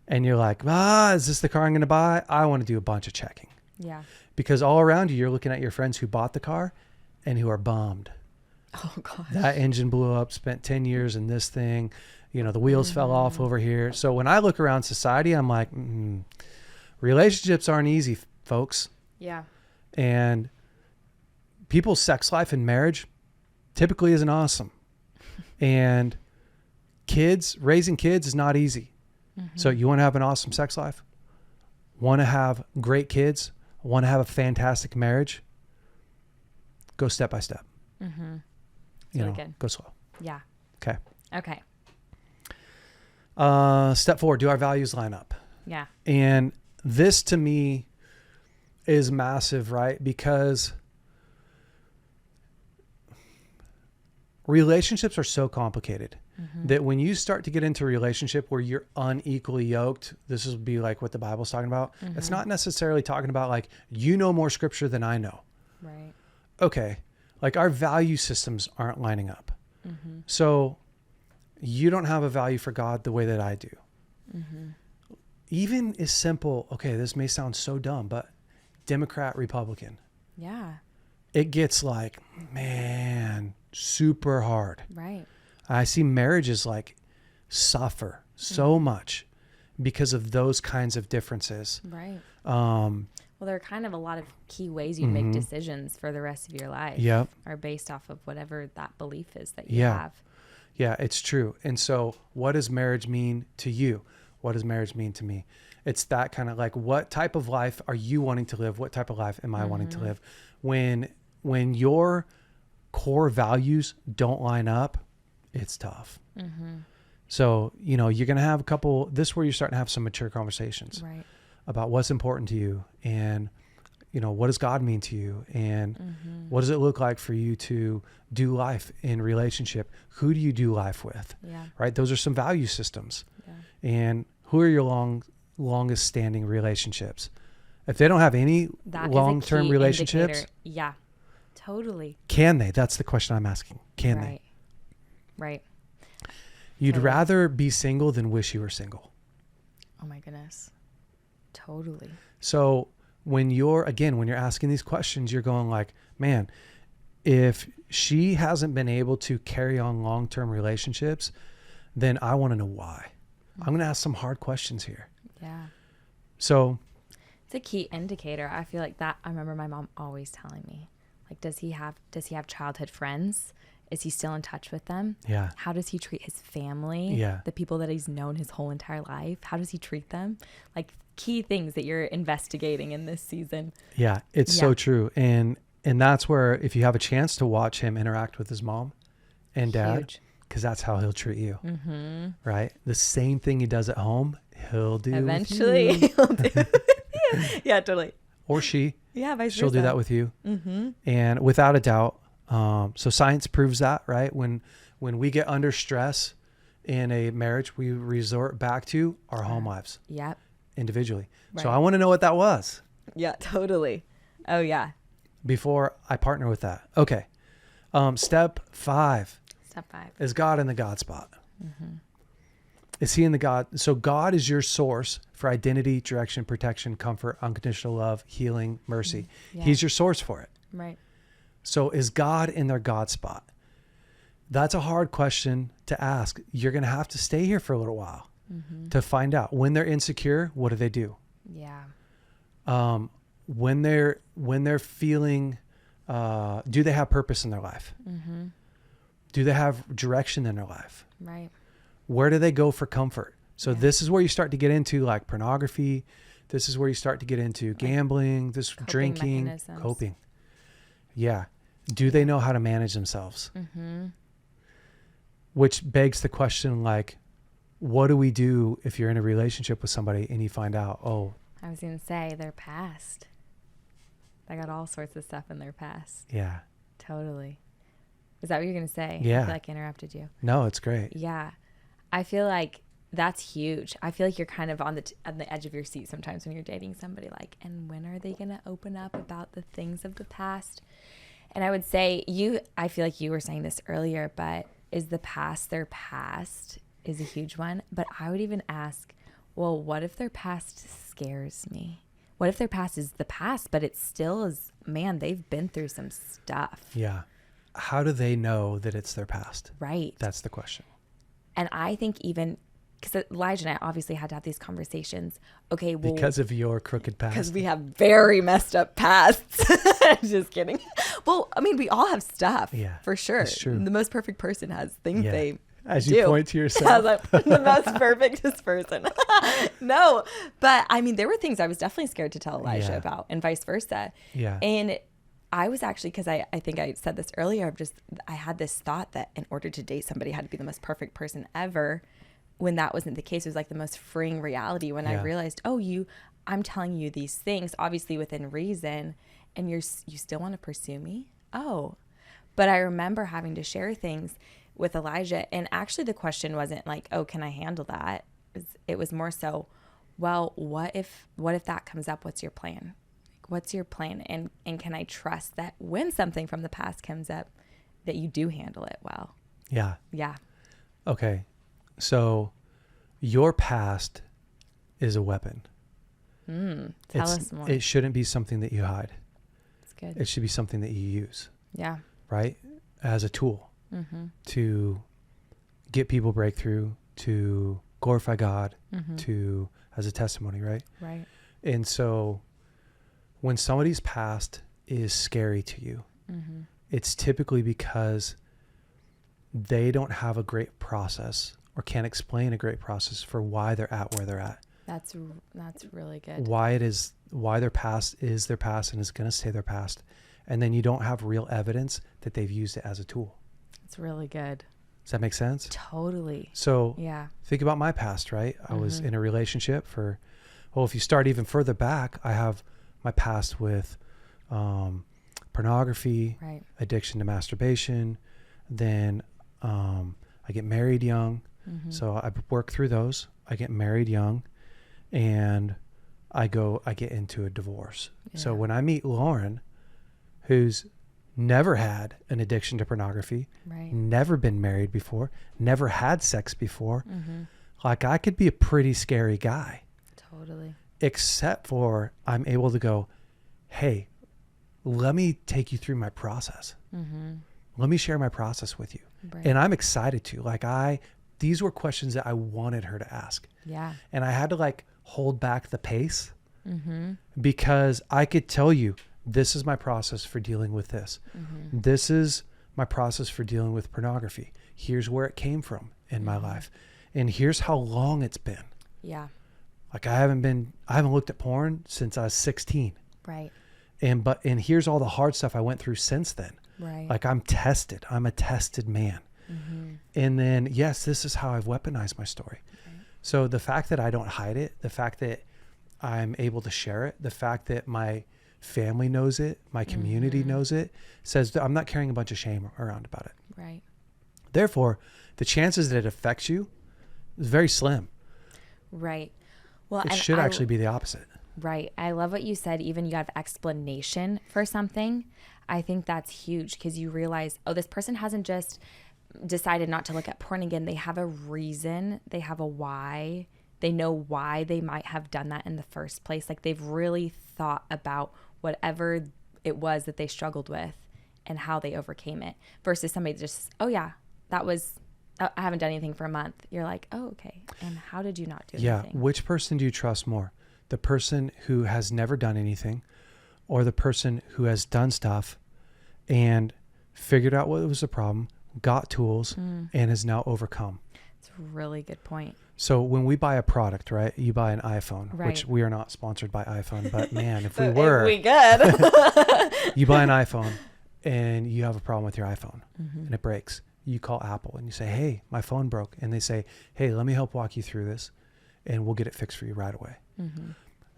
And you're like, is this the car I'm going to buy? I want to do a bunch of checking. Yeah. Because all around you, you're looking at your friends who bought the car and who are bummed. Oh, gosh. That engine blew up, spent 10 years in this thing. You know, the wheels fell off over here. So when I look around society, I'm like, relationships aren't easy, folks. Yeah. And people's sex life and marriage typically isn't awesome. And raising kids is not easy. So you want to have an awesome sex life, want to have great kids, want to have a fantastic marriage, go step by step. Really good. Go slow. Yeah. Okay. Step 4, do our values line up? Yeah. And this to me is massive, right? Because relationships are so complicated that when you start to get into a relationship where you're unequally yoked, this will be like what the Bible's talking about. It's not necessarily talking about like, you know more scripture than I know. Right. Okay. Like our value systems aren't lining up. So you don't have a value for God the way that I do. Even as simple, okay, this may sound so dumb, but Democrat, Republican. Yeah. It gets like, man, super hard. Right. I see marriages like suffer so much because of those kinds of differences. Right. Well, there are kind of a lot of key ways you make decisions for the rest of your life. Yep. Are based off of whatever that belief is that you have. Yeah, it's true. And so what does marriage mean to you? What does marriage mean to me? It's that kind of like, what type of life are you wanting to live? What type of life am I wanting to live? When your core values don't line up, it's tough. So, you're going to have this is where you're starting to have some mature conversations about what's important to you and, what does God mean to you? And what does it look like for you to do life in relationship? Who do you do life with? Yeah. Right? Those are some value systems. Yeah. And who are your longest standing relationships? If they don't have any long-term relationships, indicator. Yeah, totally. Can they? That's the question I'm asking. Can they? Right. You'd rather be single than wish you were single. Oh my goodness. Totally. So when you're asking these questions, you're going like, man, if she hasn't been able to carry on long-term relationships, then I want to know why. I'm going to ask some hard questions here. Yeah. So it's a key indicator. I feel like that. I remember my mom always telling me, like, does he have childhood friends? Is he still in touch with them? Yeah. How does he treat his family? Yeah. The people that he's known his whole entire life. How does he treat them? Like key things that you're investigating in this season. Yeah, it's so true. And that's where if you have a chance to watch him interact with his mom and dad, because that's how he'll treat you. Right? The same thing he does at home, he'll do eventually. He'll do. Yeah, totally. Or she. Yeah, vice versa. She'll do that with you. And without a doubt, so science proves that, right? When we get under stress in a marriage, we resort back to our home lives. Yep. Individually. Right. So I want to know what that was. Yeah, totally. Oh yeah. Before I partner with that. Okay. Step 5. Is God in the God spot? Is he in the God? So God is your source for identity, direction, protection, comfort, unconditional love, healing, mercy. Yeah. He's your source for it. Right. So is God in their God spot? That's a hard question to ask. You're going to have to stay here for a little while to find out. When they're insecure, what do they do? Yeah. When they're feeling, do they have purpose in their life? Do they have direction in their life? Right. Where do they go for comfort? So this is where you start to get into like pornography. This is where you start to get into gambling, drinking, coping. Yeah. Do they know how to manage themselves? Which begs the question, like, what do we do if you're in a relationship with somebody and you find out, I was going to say their past. They got all sorts of stuff in their past. Yeah. Totally. Is that what you're going to say? Yeah. I feel like I interrupted you. No, it's great. Yeah. I feel like that's huge. I feel like you're kind of on the edge of your seat sometimes when you're dating somebody, like, and when are they going to open up about the things of the past? And I would say I feel like you were saying this earlier, but is the past their past is a huge one. But I would even ask, well, what if their past scares me? What if their past is the past, but it still is, man, they've been through some stuff. Yeah. How do they know that it's their past? Right. That's the question. And I think even, because Elijah and I obviously had to have these conversations. Okay, well, because of your crooked past. Because we have very messed up pasts. Just kidding. Well, I mean, we all have stuff. Yeah, for sure. It's true. The most perfect person has things they As you point to yourself. As the most perfectest person. No, but I mean, there were things I was definitely scared to tell Elijah about, and vice versa. Yeah. And I was actually, because I think I said this earlier, I had this thought that in order to date somebody, I had to be the most perfect person ever, when that wasn't the case. It was like the most freeing reality when I realized, I'm telling you these things, obviously within reason, and you still want to pursue me? Oh. But I remember having to share things with Elijah, and actually the question wasn't like, oh, can I handle that? It was more so, well, what if that comes up? What's your plan? What's your plan? And can I trust that when something from the past comes up, that you do handle it well? Yeah. Yeah. Okay. So your past is a weapon. Tell us more. It shouldn't be something that you hide. It's good. It should be something that you use. Yeah. Right? As a tool to get people breakthrough, to glorify God, to as a testimony, right? Right. And so when somebody's past is scary to you, it's typically because they don't have a great process or can't explain a great process for why they're at where they're at. That's really good. Why their past is their past and is going to stay their past. And then you don't have real evidence that they've used it as a tool. It's really good. Does that make sense? Totally. So yeah, think about my past, right? I was in a relationship if you start even further back, I have my past with pornography, right, addiction to masturbation. Then I get married young. So I work through those. I get married young and I get into a divorce. Yeah. So when I meet Lauren, who's never had an addiction to pornography, right, never been married before, never had sex before, like I could be a pretty scary guy. Totally. Except for I'm able to go, hey, let me take you through my process. Let me share my process with you. Right. And I'm excited to. These were questions that I wanted her to ask. Yeah. And I had to hold back the pace because I could tell you, this is my process for dealing with this. This is my process for dealing with pornography. Here's where it came from in my life. And here's how long it's been. Yeah. I haven't looked at porn since I was 16. Right. And here's all the hard stuff I went through since then. Right. I'm tested. I'm a tested man. And then, yes, this is how I've weaponized my story. Right. So the fact that I don't hide it, the fact that I'm able to share it, the fact that my family knows it, my community knows it, says that I'm not carrying a bunch of shame around about it. Right. Therefore, the chances that it affects you is very slim. Right. Well, it should actually be the opposite. Right. I love what you said. Even you have explanation for something. I think that's huge because you realize, this person hasn't just decided not to look at porn again. They have a reason. They have a why. They know why they might have done that in the first place. They've really thought about whatever it was that they struggled with and how they overcame it versus somebody just, that was, I haven't done anything for a month. You're like, oh, okay. And how did you not do anything? Which person do you trust more? The person who has never done anything or the person who has done stuff and figured out what was the problem, got tools, and has now overcome? It's a really good point. So when we buy a product, right, you buy an iPhone, which we are not sponsored by iPhone, but man, if we were, we could. You buy an iPhone and you have a problem with your iPhone and it breaks. You call Apple and you say, hey, my phone broke. And they say, hey, let me help walk you through this and we'll get it fixed for you right away.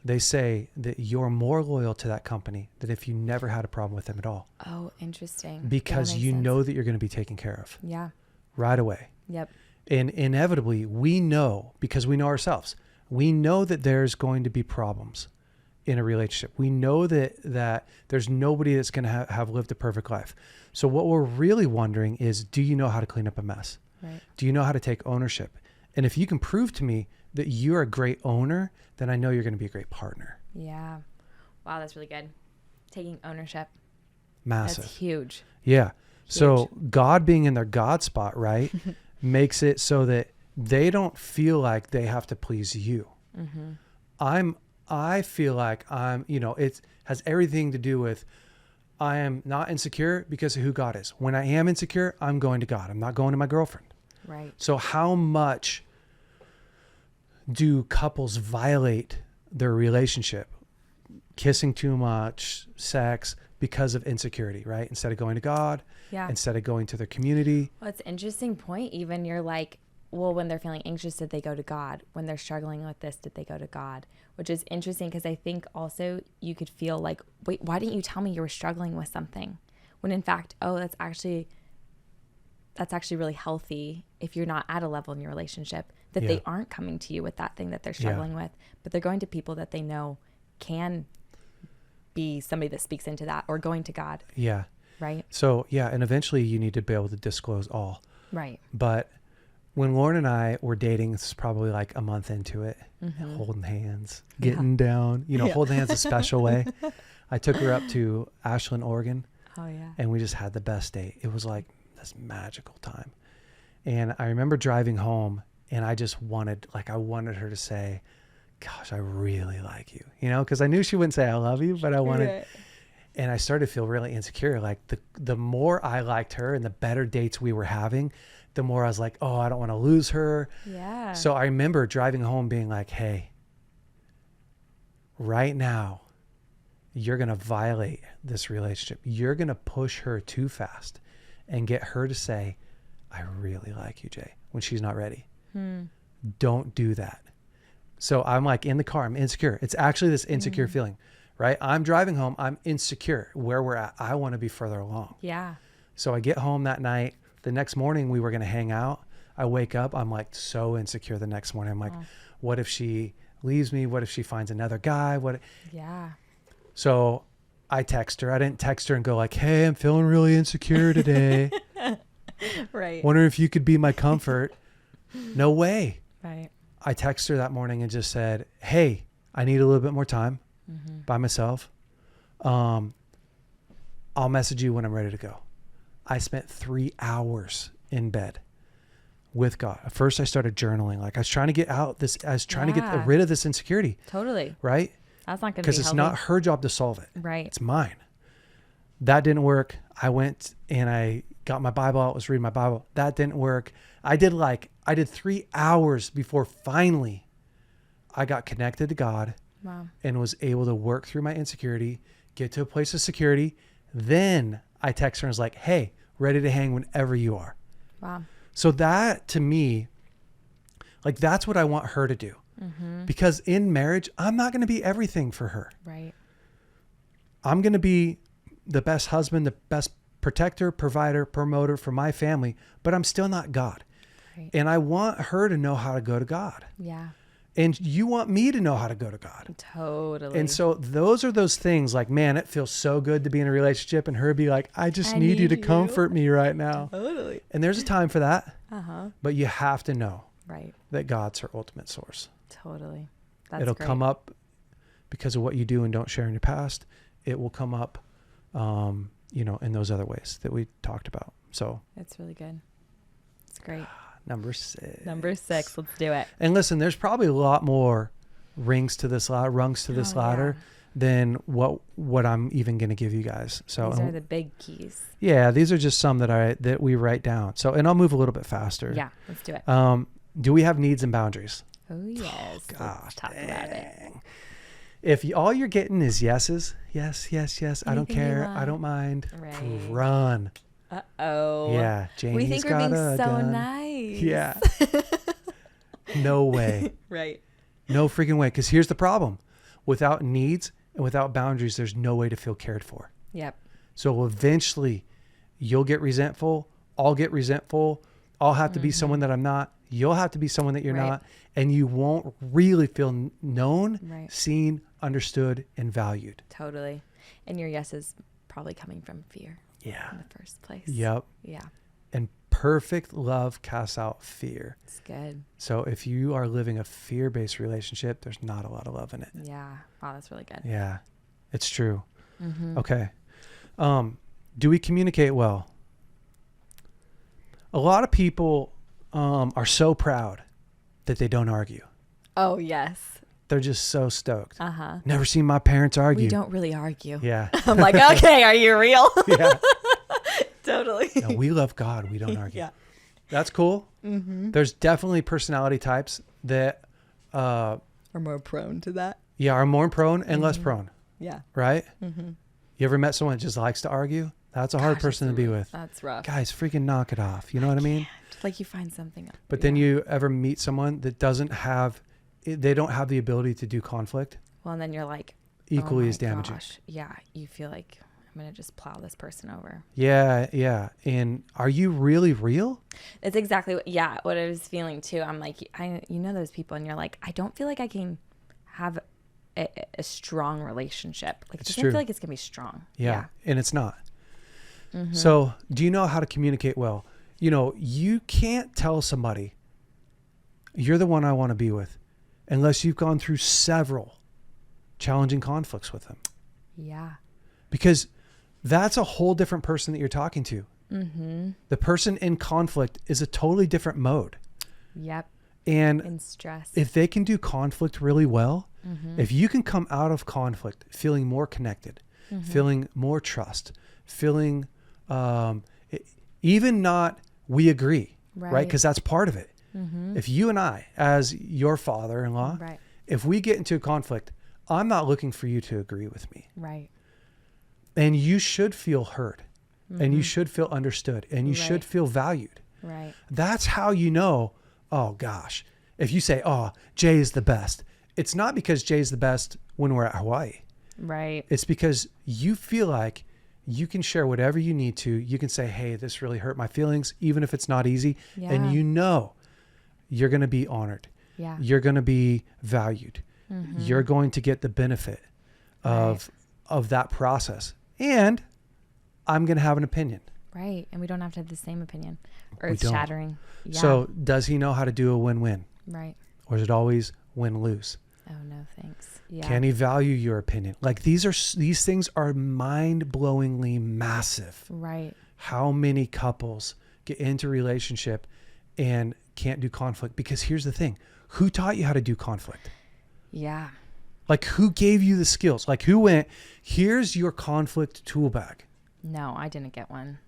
They say that you're more loyal to that company than if you never had a problem with them at all. Oh, interesting. Because you know that you're going to be taken care of. Yeah. Right away. Yep. And inevitably, we know, because we know ourselves, we know that there's going to be problems in a relationship. We know that there's nobody that's going to have lived a perfect life. So what we're really wondering is, do you know how to clean up a mess? Right. Do you know how to take ownership? And if you can prove to me that you're a great owner, then I know you're going to be a great partner. Yeah. Wow, that's really good. Taking ownership. Massive. That's huge. Yeah. Huge. So God being in their God spot, right, makes it so that they don't feel like they have to please you. I feel like it has everything to do with, I am not insecure because of who God is. When I am insecure, I'm going to God. I'm not going to my girlfriend. Right. So how much do couples violate their relationship? Kissing too much, sex, because of insecurity, right? Instead of going to God, Yeah. instead of going to their community. Well, it's an interesting point. Even you're like, well, when they're feeling anxious, did they go to God? When they're struggling with this, did they go to God? Which is interesting because I think also you could feel like, wait, why didn't you tell me you were struggling with something? When in fact, oh, that's actually really healthy if you're not at a level in your relationship that they aren't coming to you with that thing that they're struggling with, but they're going to people that they know can be somebody that speaks into that, or going to God. Yeah. Right. So yeah, and eventually you need to be able to disclose all. Right. But when Lauren and I were dating, this is probably like a month into it, holding hands, getting down, holding hands a special way. I took her up to Ashland, Oregon. Oh yeah. And we just had the best date. It was like this magical time. And I remember driving home, and I just wanted her to say, gosh, I really like you, because I knew she wouldn't say I love you, but I wanted, and I started to feel really insecure. Like the more I liked her and the better dates we were having, the more I was like, oh, I don't want to lose her. Yeah. So I remember driving home being like, hey, right now, you're going to violate this relationship. You're going to push her too fast and get her to say, I really like you, Jay, when she's not ready. Don't do that. So I'm like in the car, I'm insecure. It's actually this insecure feeling, right? I'm driving home. I'm insecure where we're at. I want to be further along. Yeah. So I get home that night. The next morning we were going to hang out. I wake up. I'm like so insecure the next morning. I'm like, what if she leaves me? What if she finds another guy? Yeah. So I text her. I didn't text her and go like, hey, I'm feeling really insecure today. Right. Wondering if you could be my comfort. No way. Right. I texted her that morning and just said, hey, I need a little bit more time by myself. I'll message you when I'm ready to go. I spent 3 hours in bed with God. At first I started journaling. Like I was trying to get out this, I was trying to get rid of this insecurity. Totally. Right? That's not going to be because it's not her job to solve it. Right. It's mine. That didn't work. I went and I got my Bible out, was reading my Bible. That didn't work. I did 3 hours before finally I got connected to God. Wow. And was able to work through my insecurity, get to a place of security. Then I text her and was like, hey, ready to hang whenever you are. Wow. So that to me, that's what I want her to do. Because in marriage, I'm not going to be everything for her. Right. I'm going to be the best husband, the best protector, provider, promoter for my family, but I'm still not God. Right. And I want her to know how to go to God. Yeah. And you want me to know how to go to God. Totally. And so those are those things like, man, it feels so good to be in a relationship and her be like, I just need you to comfort me right now. Totally. And there's a time for that. Uh-huh. But you have to know that God's her ultimate source. Totally. It'll come up because of what you do and don't share in your past. It will come up, in those other ways that we talked about. So it's really good. It's great. Number 6. Let's do it. And listen, there's probably a lot more rungs to this ladder than what I'm even going to give you guys. So these are the big keys. Yeah, these are just some that we write down. So, and I'll move a little bit faster. Yeah, let's do it. Do we have needs and boundaries? Oh yes. Oh, gosh, let's talk about it. If all you're getting is yeses, yes, I don't care, I don't mind, run. Uh-oh. Yeah, Janie's we think we're being so gun. nice. Yeah. No way. Right. No freaking way. Because here's the problem. Without needs and without boundaries, there's no way to feel cared for. Yep. So eventually you'll get resentful. I'll get resentful. I'll have to be someone that I'm not. You'll have to be someone that you're not. And you won't really feel known, seen, understood, and valued. Totally. And your yes is probably coming from fear. Yeah. In the first place. Yep. Yeah. And perfect love casts out fear. It's good. So if you are living a fear-based relationship, there's not a lot of love in it. Yeah. Wow, that's really good. Yeah. It's true. Okay. Do we communicate well? A lot of people are so proud that they don't argue. Oh, yes. They're just so stoked. Uh-huh. Never seen my parents argue. We don't really argue. Yeah. I'm like, okay, are you real? Yeah. Totally. No, we love God. We don't argue. Yeah. That's cool. There's definitely personality types that are more prone to that. Yeah, are more prone and less prone. Yeah. Right? You ever met someone that just likes to argue? That's a hard person to be with. That's rough. Guys, freaking knock it off. You know what I mean? Like you find something. But then you ever meet someone that they don't have the ability to do conflict? Well, and then you're like, equally as damaging. Gosh. Yeah. You feel like I'm going to just plow this person over. Yeah. Yeah. And are you really real? It's exactly what I was feeling too. I'm like, you know, those people and you're like, I don't feel like I can have a strong relationship. Like, I just don't feel like it's going to be strong. Yeah. And it's not. So do you know how to communicate well? You know, you can't tell somebody you're the one I want to be with unless you've gone through several challenging conflicts with them. Yeah. Because that's a whole different person that you're talking to. The person in conflict is a totally different mode. Yep. And in stress, if they can do conflict really well, if you can come out of conflict feeling more connected, feeling more trust, feeling even not we agree, right? Because that's part of it. If you and I, as your father-in-law, if we get into a conflict, I'm not looking for you to agree with me. Right. And you should feel heard and you should feel understood and you should feel valued. Right. That's how you know, oh gosh, if you say, oh, Jay is the best, it's not because Jay's the best when we're at Hawaii. Right. It's because you feel like you can share whatever you need to. You can say, hey, this really hurt my feelings, even if it's not easy. Yeah. And you know, you're going to be honored. Yeah. You're going to be valued. You're going to get the benefit of that process. And I'm going to have an opinion. Right. And we don't have to have the same opinion. We Earth shattering. Yeah. So does he know how to do a win-win? Right. Or is it always win-lose? Oh, no, thanks. Yeah. Can he value your opinion? Like these things are mind-blowingly massive. Right. How many couples get into a relationship and can't do conflict? Because here's the thing. Who taught you how to do conflict? Yeah. Like who gave you the skills? Like who went, here's your conflict tool bag. No, I didn't get one.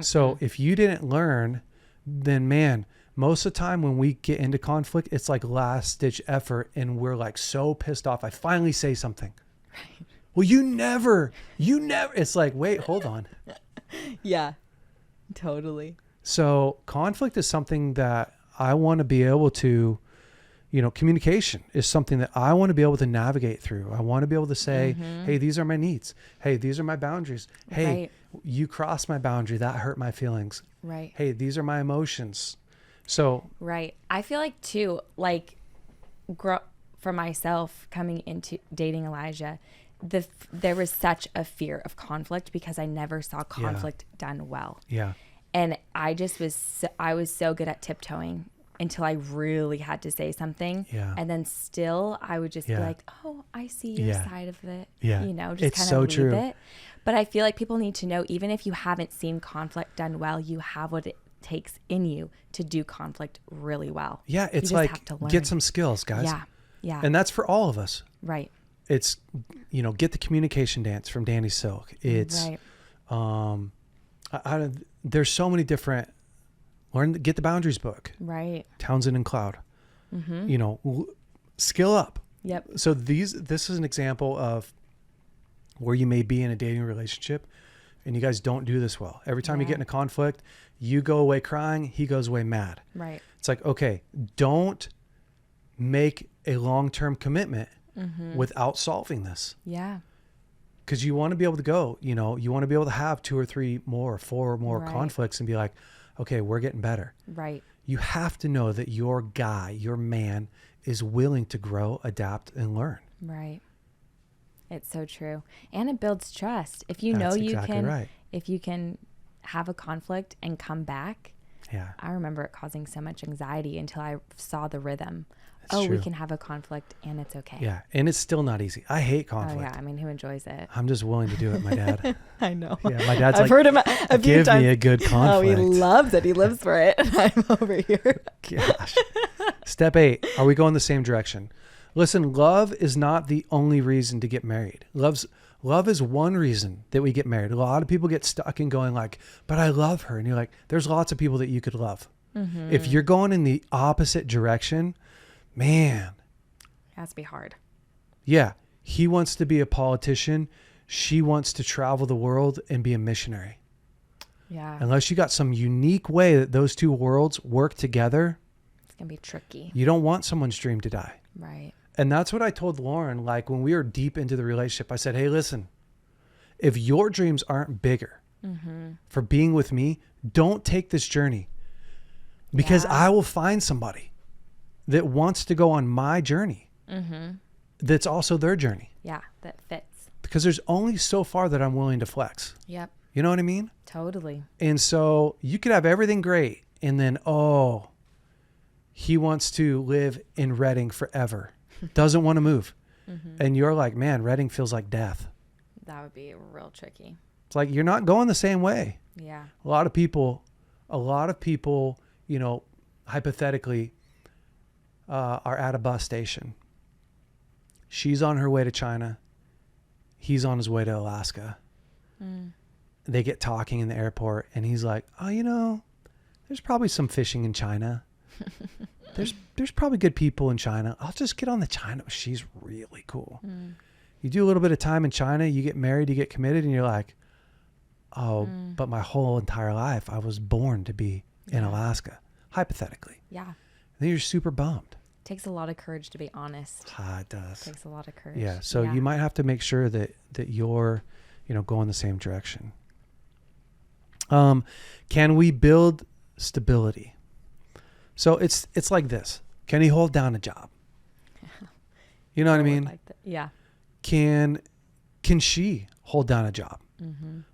So if you didn't learn, then man, most of the time when we get into conflict, it's like last ditch effort and we're like so pissed off. I finally say something. Right. Well, you never, it's like, wait, hold on. Yeah, totally. So conflict is something that I want to be able to, communication is something that I want to be able to navigate through. I want to be able to say, hey, these are my needs. Hey, these are my boundaries. Hey, you crossed my boundary. That hurt my feelings. Right. Hey, these are my emotions. So. Right. I feel like too, for myself coming into dating Elijah, there was such a fear of conflict because I never saw conflict done well. Yeah. And I was so good at tiptoeing until I really had to say something. Yeah. And then still I would just be like, oh, I see your side of it. Yeah. Just it's kind so of leave true. it. But I feel like people need to know, even if you haven't seen conflict done well, you have what it takes in you to do conflict really well. Yeah. It's like, get some skills, guys. Yeah. Yeah. And that's for all of us. Right. It's, get the communication dance from Danny Silk. It's, there's so many different, get the boundaries book. Right. Townsend and Cloud, skill up. Yep. So this is an example of where you may be in a dating relationship and you guys don't do this well. Every time you get in a conflict, you go away crying, he goes away mad. Right. It's like, okay, don't make a long-term commitment without solving this. Yeah. Because you want to be able to go, you want to be able to have 2 or 3 more, or 4 or more conflicts and be like, okay, we're getting better. Right. You have to know that your guy, your man is willing to grow, adapt, and learn. Right. It's so true. And it builds trust. If you That's know you exactly can, right. if you can have a conflict and come back. Yeah. I remember it causing so much anxiety until I saw the rhythm. That's true. We can have a conflict and it's okay. Yeah. And it's still not easy. I hate conflict. Oh yeah. I mean, who enjoys it? I'm just willing to do it, my dad. I know. Yeah. My dad's I've heard him a few give times. me a good conflict. Oh, he loves it. He lives for it. I'm over here. Gosh. Step 8. Are we going the same direction? Listen, love is not the only reason to get married. Love is one reason that we get married. A lot of people get stuck in going like, but I love her. And you're like, there's lots of people that you could love. Mm-hmm. If you're going in the opposite direction, man. It has to be hard. Yeah. He wants to be a politician. She wants to travel the world and be a missionary. Yeah. Unless you got some unique way that those two worlds work together, It's going to be tricky. you don't want someone's dream to die. Right. And that's what I told Lauren, like when we were deep into the relationship. I said, hey, listen, if your dreams aren't bigger for being with me, don't take this journey, because I will find somebody that wants to go on my journey. That's also their journey. Yeah, that fits. Because there's only so far that I'm willing to flex. Yep. You know what I mean? Totally. And so you could have everything great, and then, he wants to live in Redding forever. Doesn't want to move. And you're like, man, Redding feels like death. That would be real tricky. It's like, you're not going the same way. Yeah. A lot of people, you know, hypothetically, are at a bus station. She's on her way to China. He's on his way to Alaska. They get talking in the airport, and he's like, oh, you know, there's probably some fishing in China. There's probably good people in China. I'll just get on the China. She's really cool. You do a little bit of time in China, you get married, you get committed, and you're like, but my whole entire life, I was born to be in Alaska, hypothetically. Yeah. And then you're super bummed. Takes a lot of courage to be honest. It does. Takes a lot of courage. Yeah. So you might have to make sure that you're, you know, going the same direction. Can we build stability? So it's like this. Can he hold down a job? You know what I mean? Like that. Yeah. Can she hold down a job?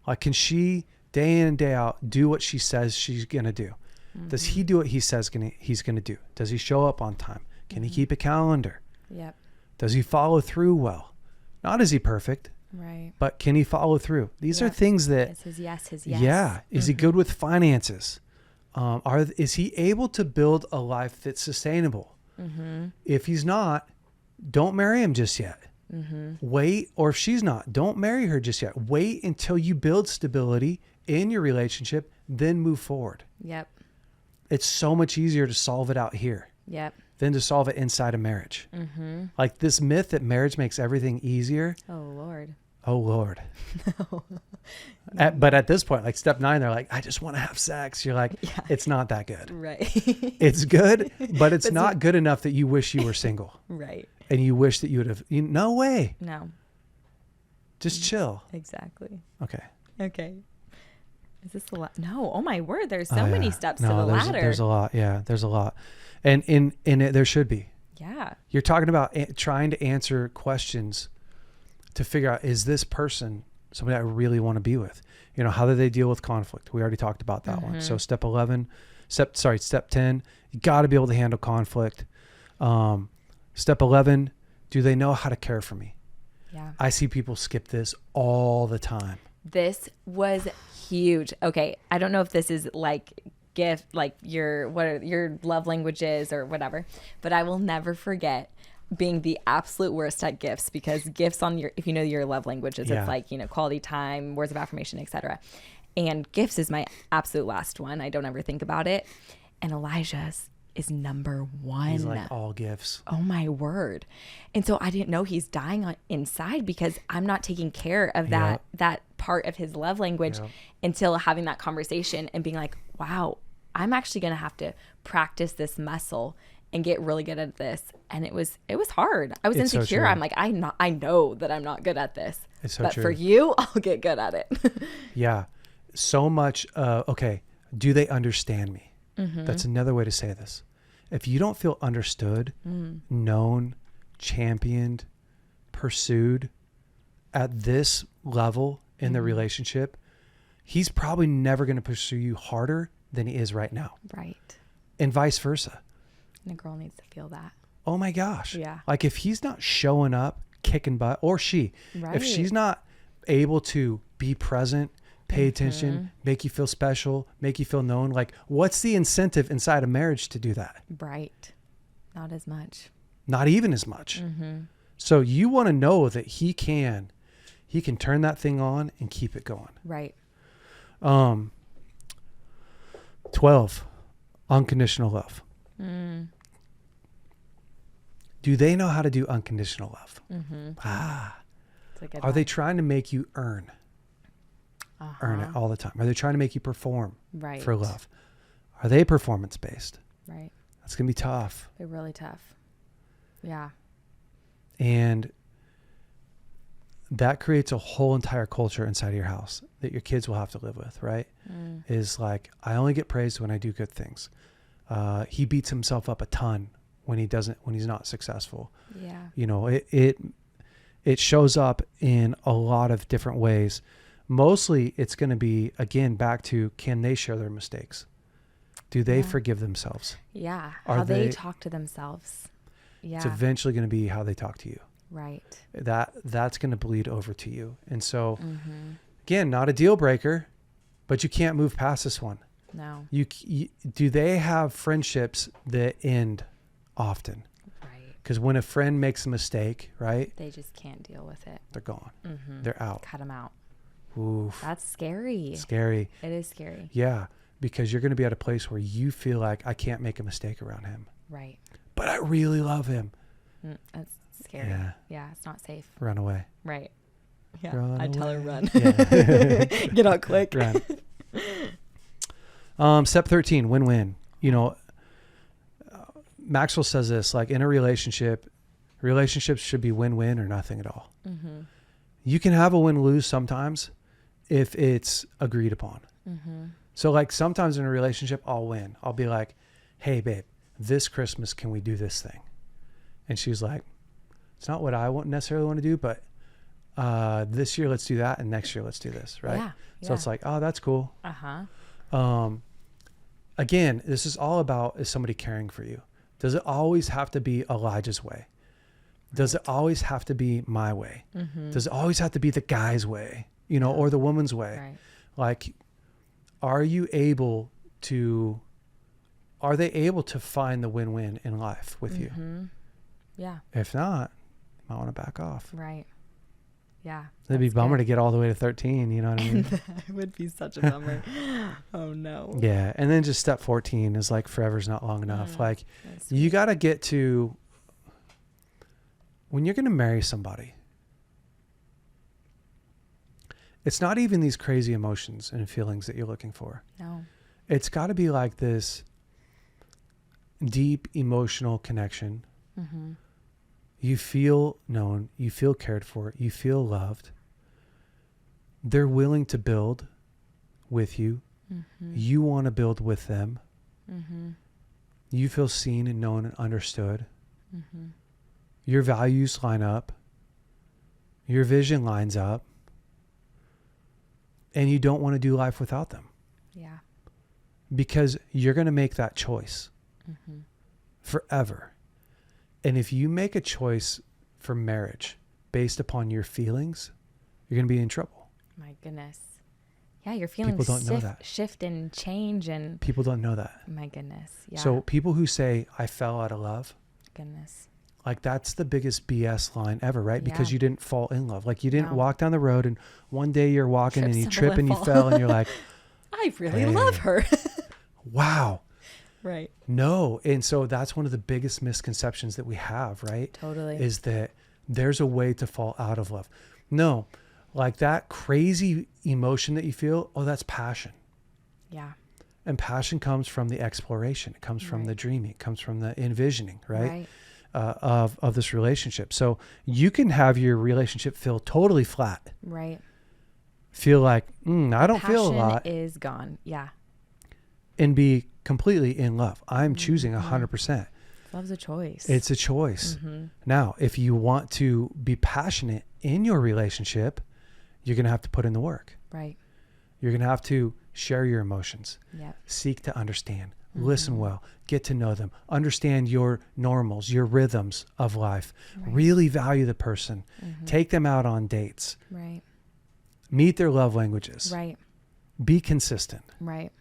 Like, can she day in and day out do what she says she's going to do? Does he do what he says he's going to do? Does he show up on time? Can he keep a calendar? Yep. Does he follow through well? Not is he perfect, Right. but can he follow through? These are things that... It's his yes. Yeah. Is he good with finances? Is he able to build a life that's sustainable? If he's not, don't marry him just yet. Wait, or if she's not, don't marry her just yet. Wait until you build stability in your relationship, then move forward. Yep. It's so much easier to solve it out here Yep. than to solve it inside a marriage. Like this myth that marriage makes everything easier. Oh, Lord. Oh, Lord. But at this point, like step 9, they're like, I just want to have sex. You're like, it's not that good. Right. It's good, but it's not good enough that you wish you were single. Right. And you wish that you would have, no way. No. Just chill. Exactly. Okay. Is this a lot? No. Oh my word. There's so many steps to the there's, ladder. There's a lot. Yeah, there's a lot. And in it, there should be. Yeah. You're talking about trying to answer questions to figure out, is this person somebody I really want to be with? You know, how do they deal with conflict? We already talked about that one. So step 10, you got to be able to handle conflict. Step 11, do they know how to care for me? Yeah. I see people skip this all the time. This was huge. Okay. I don't know if this is like gift, like what are your love languages or whatever, but I will never forget being the absolute worst at gifts, because gifts if you know your love languages, it's like, you know, quality time, words of affirmation, etc. And gifts is my absolute last one. I don't ever think about it. And Elijah's is number 1. He's like all gifts. Oh my word. And so I didn't know he's dying inside because I'm not taking care of that part of his love language until having that conversation and being like, wow, I'm actually going to have to practice this muscle and get really good at this. And it was hard. I was insecure. So I'm like, I know that I'm not good at this. It's so but true. For you, I'll get good at it. Yeah. So much. Okay. Do they understand me? That's another way to say this. If you don't feel understood, known, championed, pursued at this level in the relationship, he's probably never going to pursue you harder than he is right now. Right. And vice versa. And a girl needs to feel that. Oh my gosh. Yeah. Like if he's not showing up, kicking butt, or she, if she's not able to be present, pay attention, make you feel special, make you feel known, like what's the incentive inside a marriage to do that? Right. Not as much. Not even as much. So you want to know that he can he can turn that thing on and keep it going. Right. 12, unconditional love. Do they know how to do unconditional love? Are they trying to make you earn it all the time? Are they trying to make you perform for love? Are they performance based? Right. That's going to be tough. They're really tough. Yeah. And that creates a whole entire culture inside of your house that your kids will have to live with, right? Is like, I only get praised when I do good things. He beats himself up a ton when he's not successful. Yeah. You know, it shows up in a lot of different ways. Mostly it's going to be, again, back to, can they share their mistakes? Do they forgive themselves? Yeah. How they talk to themselves. Yeah. It's eventually going to be how they talk to you. Right. That's going to bleed over to you. And so, again, not a deal breaker, but you can't move past this one. No. Do they have friendships that end often? Right. Because when a friend makes a mistake, right? They just can't deal with it. They're gone. They're out. Cut them out. Oof. That's scary. Scary. It is scary. Yeah. Because you're going to be at a place where you feel like, I can't make a mistake around him. Right. But I really love him. That's scary. Yeah. It's not safe. Run away. Right. Yeah. Run I'd tell her away. run. Yeah. Get out quick. Run. Step 13, win-win. You know, Maxwell says this, like in a relationship, relationships should be win-win or nothing at all. You can have a win-lose sometimes if it's agreed upon. So like sometimes in a relationship, I'll win. I'll be like, hey babe, this Christmas, can we do this thing? And she's like, it's not what I necessarily want to do, but this year let's do that, and next year let's do this, right? Yeah. So it's like, oh, that's cool. Uh-huh. Again, this is all about, is somebody caring for you? Does it always have to be Elijah's way? Does it always have to be my way? Does it always have to be the guy's way, you know, or the woman's way? Right. Like, are they able to find the win-win in life with you? Yeah. If not, you might want to back off. Right. Yeah. It'd be a bummer to get all the way to 13, you know what I mean? It would be such a bummer. Oh no. Yeah. And then just step 14 is like, forever's not long enough. Like, you got to get to, when you're going to marry somebody, it's not even these crazy emotions and feelings that you're looking for. No. It's got to be like this deep emotional connection. You feel known, you feel cared for, you feel loved. They're willing to build with you. You want to build with them. You feel seen and known and understood. Your values line up. Your vision lines up. And you don't want to do life without them. Yeah. Because you're going to make that choice forever. And if you make a choice for marriage based upon your feelings, you're going to be in trouble. My goodness. Yeah, your feelings People don't know that. Shift and change, and people don't know that. My goodness. Yeah. So people who say, I fell out of love, goodness. like that's the biggest BS line ever, right? Yeah. Because you didn't fall in love. Like you didn't walk down the road and one day you're walking and you stumble, trip and you fall. fell and you're like, I really love her. wow. Right. No. And so that's one of the biggest misconceptions that we have, right? Totally. Is that there's a way to fall out of love. No, like that crazy emotion that you feel, oh, that's passion. Yeah. And passion comes from the exploration. It comes from the dreaming. It comes from the envisioning, right? Of this relationship. So you can have your relationship feel totally flat. Right. Feel like, I don't feel a lot. Passion is gone. Yeah. And be completely in love. I'm choosing 100%. Love's a choice. It's a choice. Now, if you want to be passionate in your relationship, you're going to have to put in the work. Right. You're going to have to share your emotions. Yep. Seek to understand. Listen well. Get to know them. Understand your normals, your rhythms of life. Really value the person. Take them out on dates. Right. Meet their love languages. Right. Be consistent. Right.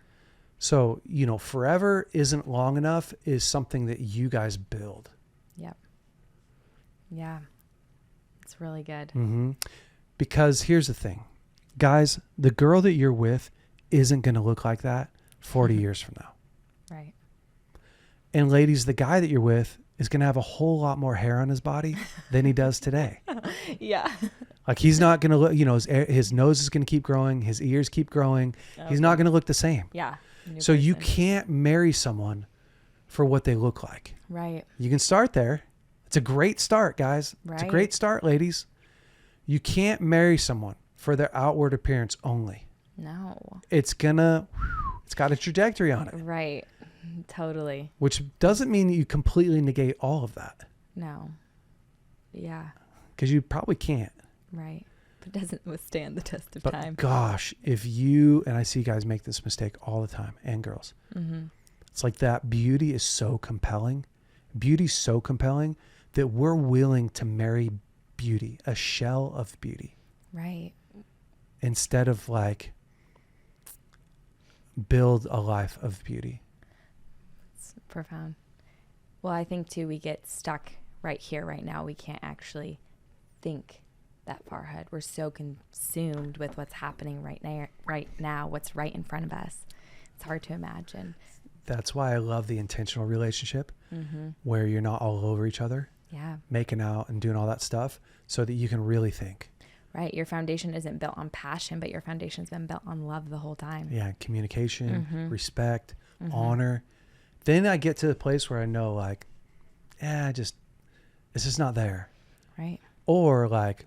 So, forever isn't long enough is something that you guys build. Yep. Yeah. It's really good. Because here's the thing, guys, the girl that you're with isn't going to look like that 40 years from now. Right. And ladies, the guy that you're with is going to have a whole lot more hair on his body than he does today. Yeah. Like he's not going to look, his nose is going to keep growing. His ears keep growing. Okay. He's not going to look the same. Yeah. So you can't marry someone for what they look like. Right. You can start there. It's a great start, guys. Right. It's a great start, ladies. You can't marry someone for their outward appearance only. No. It's got a trajectory on it. Right. Totally. Which doesn't mean that you completely negate all of that. No. Yeah. Because you probably can't. Right. But it doesn't withstand the test of But time. gosh, if you, and I see guys make this mistake all the time, and girls, it's like that beauty is so compelling. Beauty's so compelling that we're willing to marry beauty, a shell of beauty. Right. Instead of like build a life of beauty. It's profound. Well, I think too, we get stuck right here, right now. We can't actually think that far ahead. We're so consumed with what's happening right now, what's right in front of us. It's hard to imagine. That's why I love the intentional relationship where you're not all over each other. Yeah. Making out and doing all that stuff so that you can really think. Right. Your foundation isn't built on passion, but your foundation's been built on love the whole time. Yeah. Communication, respect, honor. Then I get to the place where I know like, it's just not there. Right. Or like,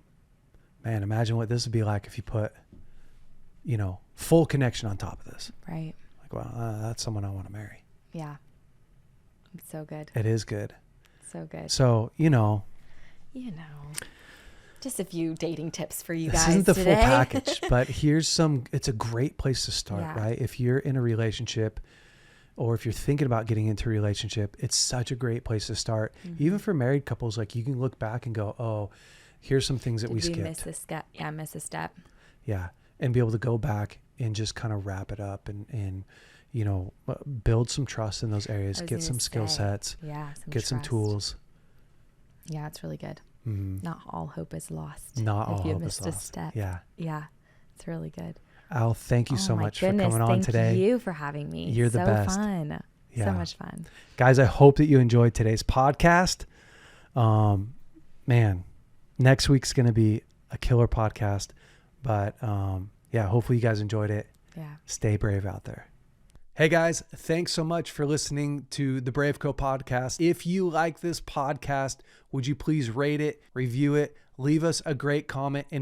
man, imagine what this would be like if you put, full connection on top of this. Right. Like, well, that's someone I want to marry. Yeah. It's so good. It is good. So good. So, just a few dating tips for you this guys isn't the today. full package, but it's a great place to start, right? If you're in a relationship or if you're thinking about getting into a relationship, it's such a great place to start. Even for married couples, like you can look back and go, oh, here's some things that we skipped. Miss a step. Yeah, miss a step. Yeah. And be able to go back and just kind of wrap it up and build some trust in those areas, get some skill sets, get some tools. Yeah, it's really good. Not all hope is lost. Not all hope is lost. If you missed a step. Yeah. Yeah, it's really good. Al, thank you so much for coming on today. Thank you for having me. You're the best. So fun. Yeah. So much fun. Guys, I hope that you enjoyed today's podcast. Man, next week's going to be a killer podcast. But hopefully you guys enjoyed it. Yeah. Stay brave out there. Hey guys, thanks so much for listening to the BraveCo podcast. If you like this podcast, would you please rate it, review it, leave us a great comment, and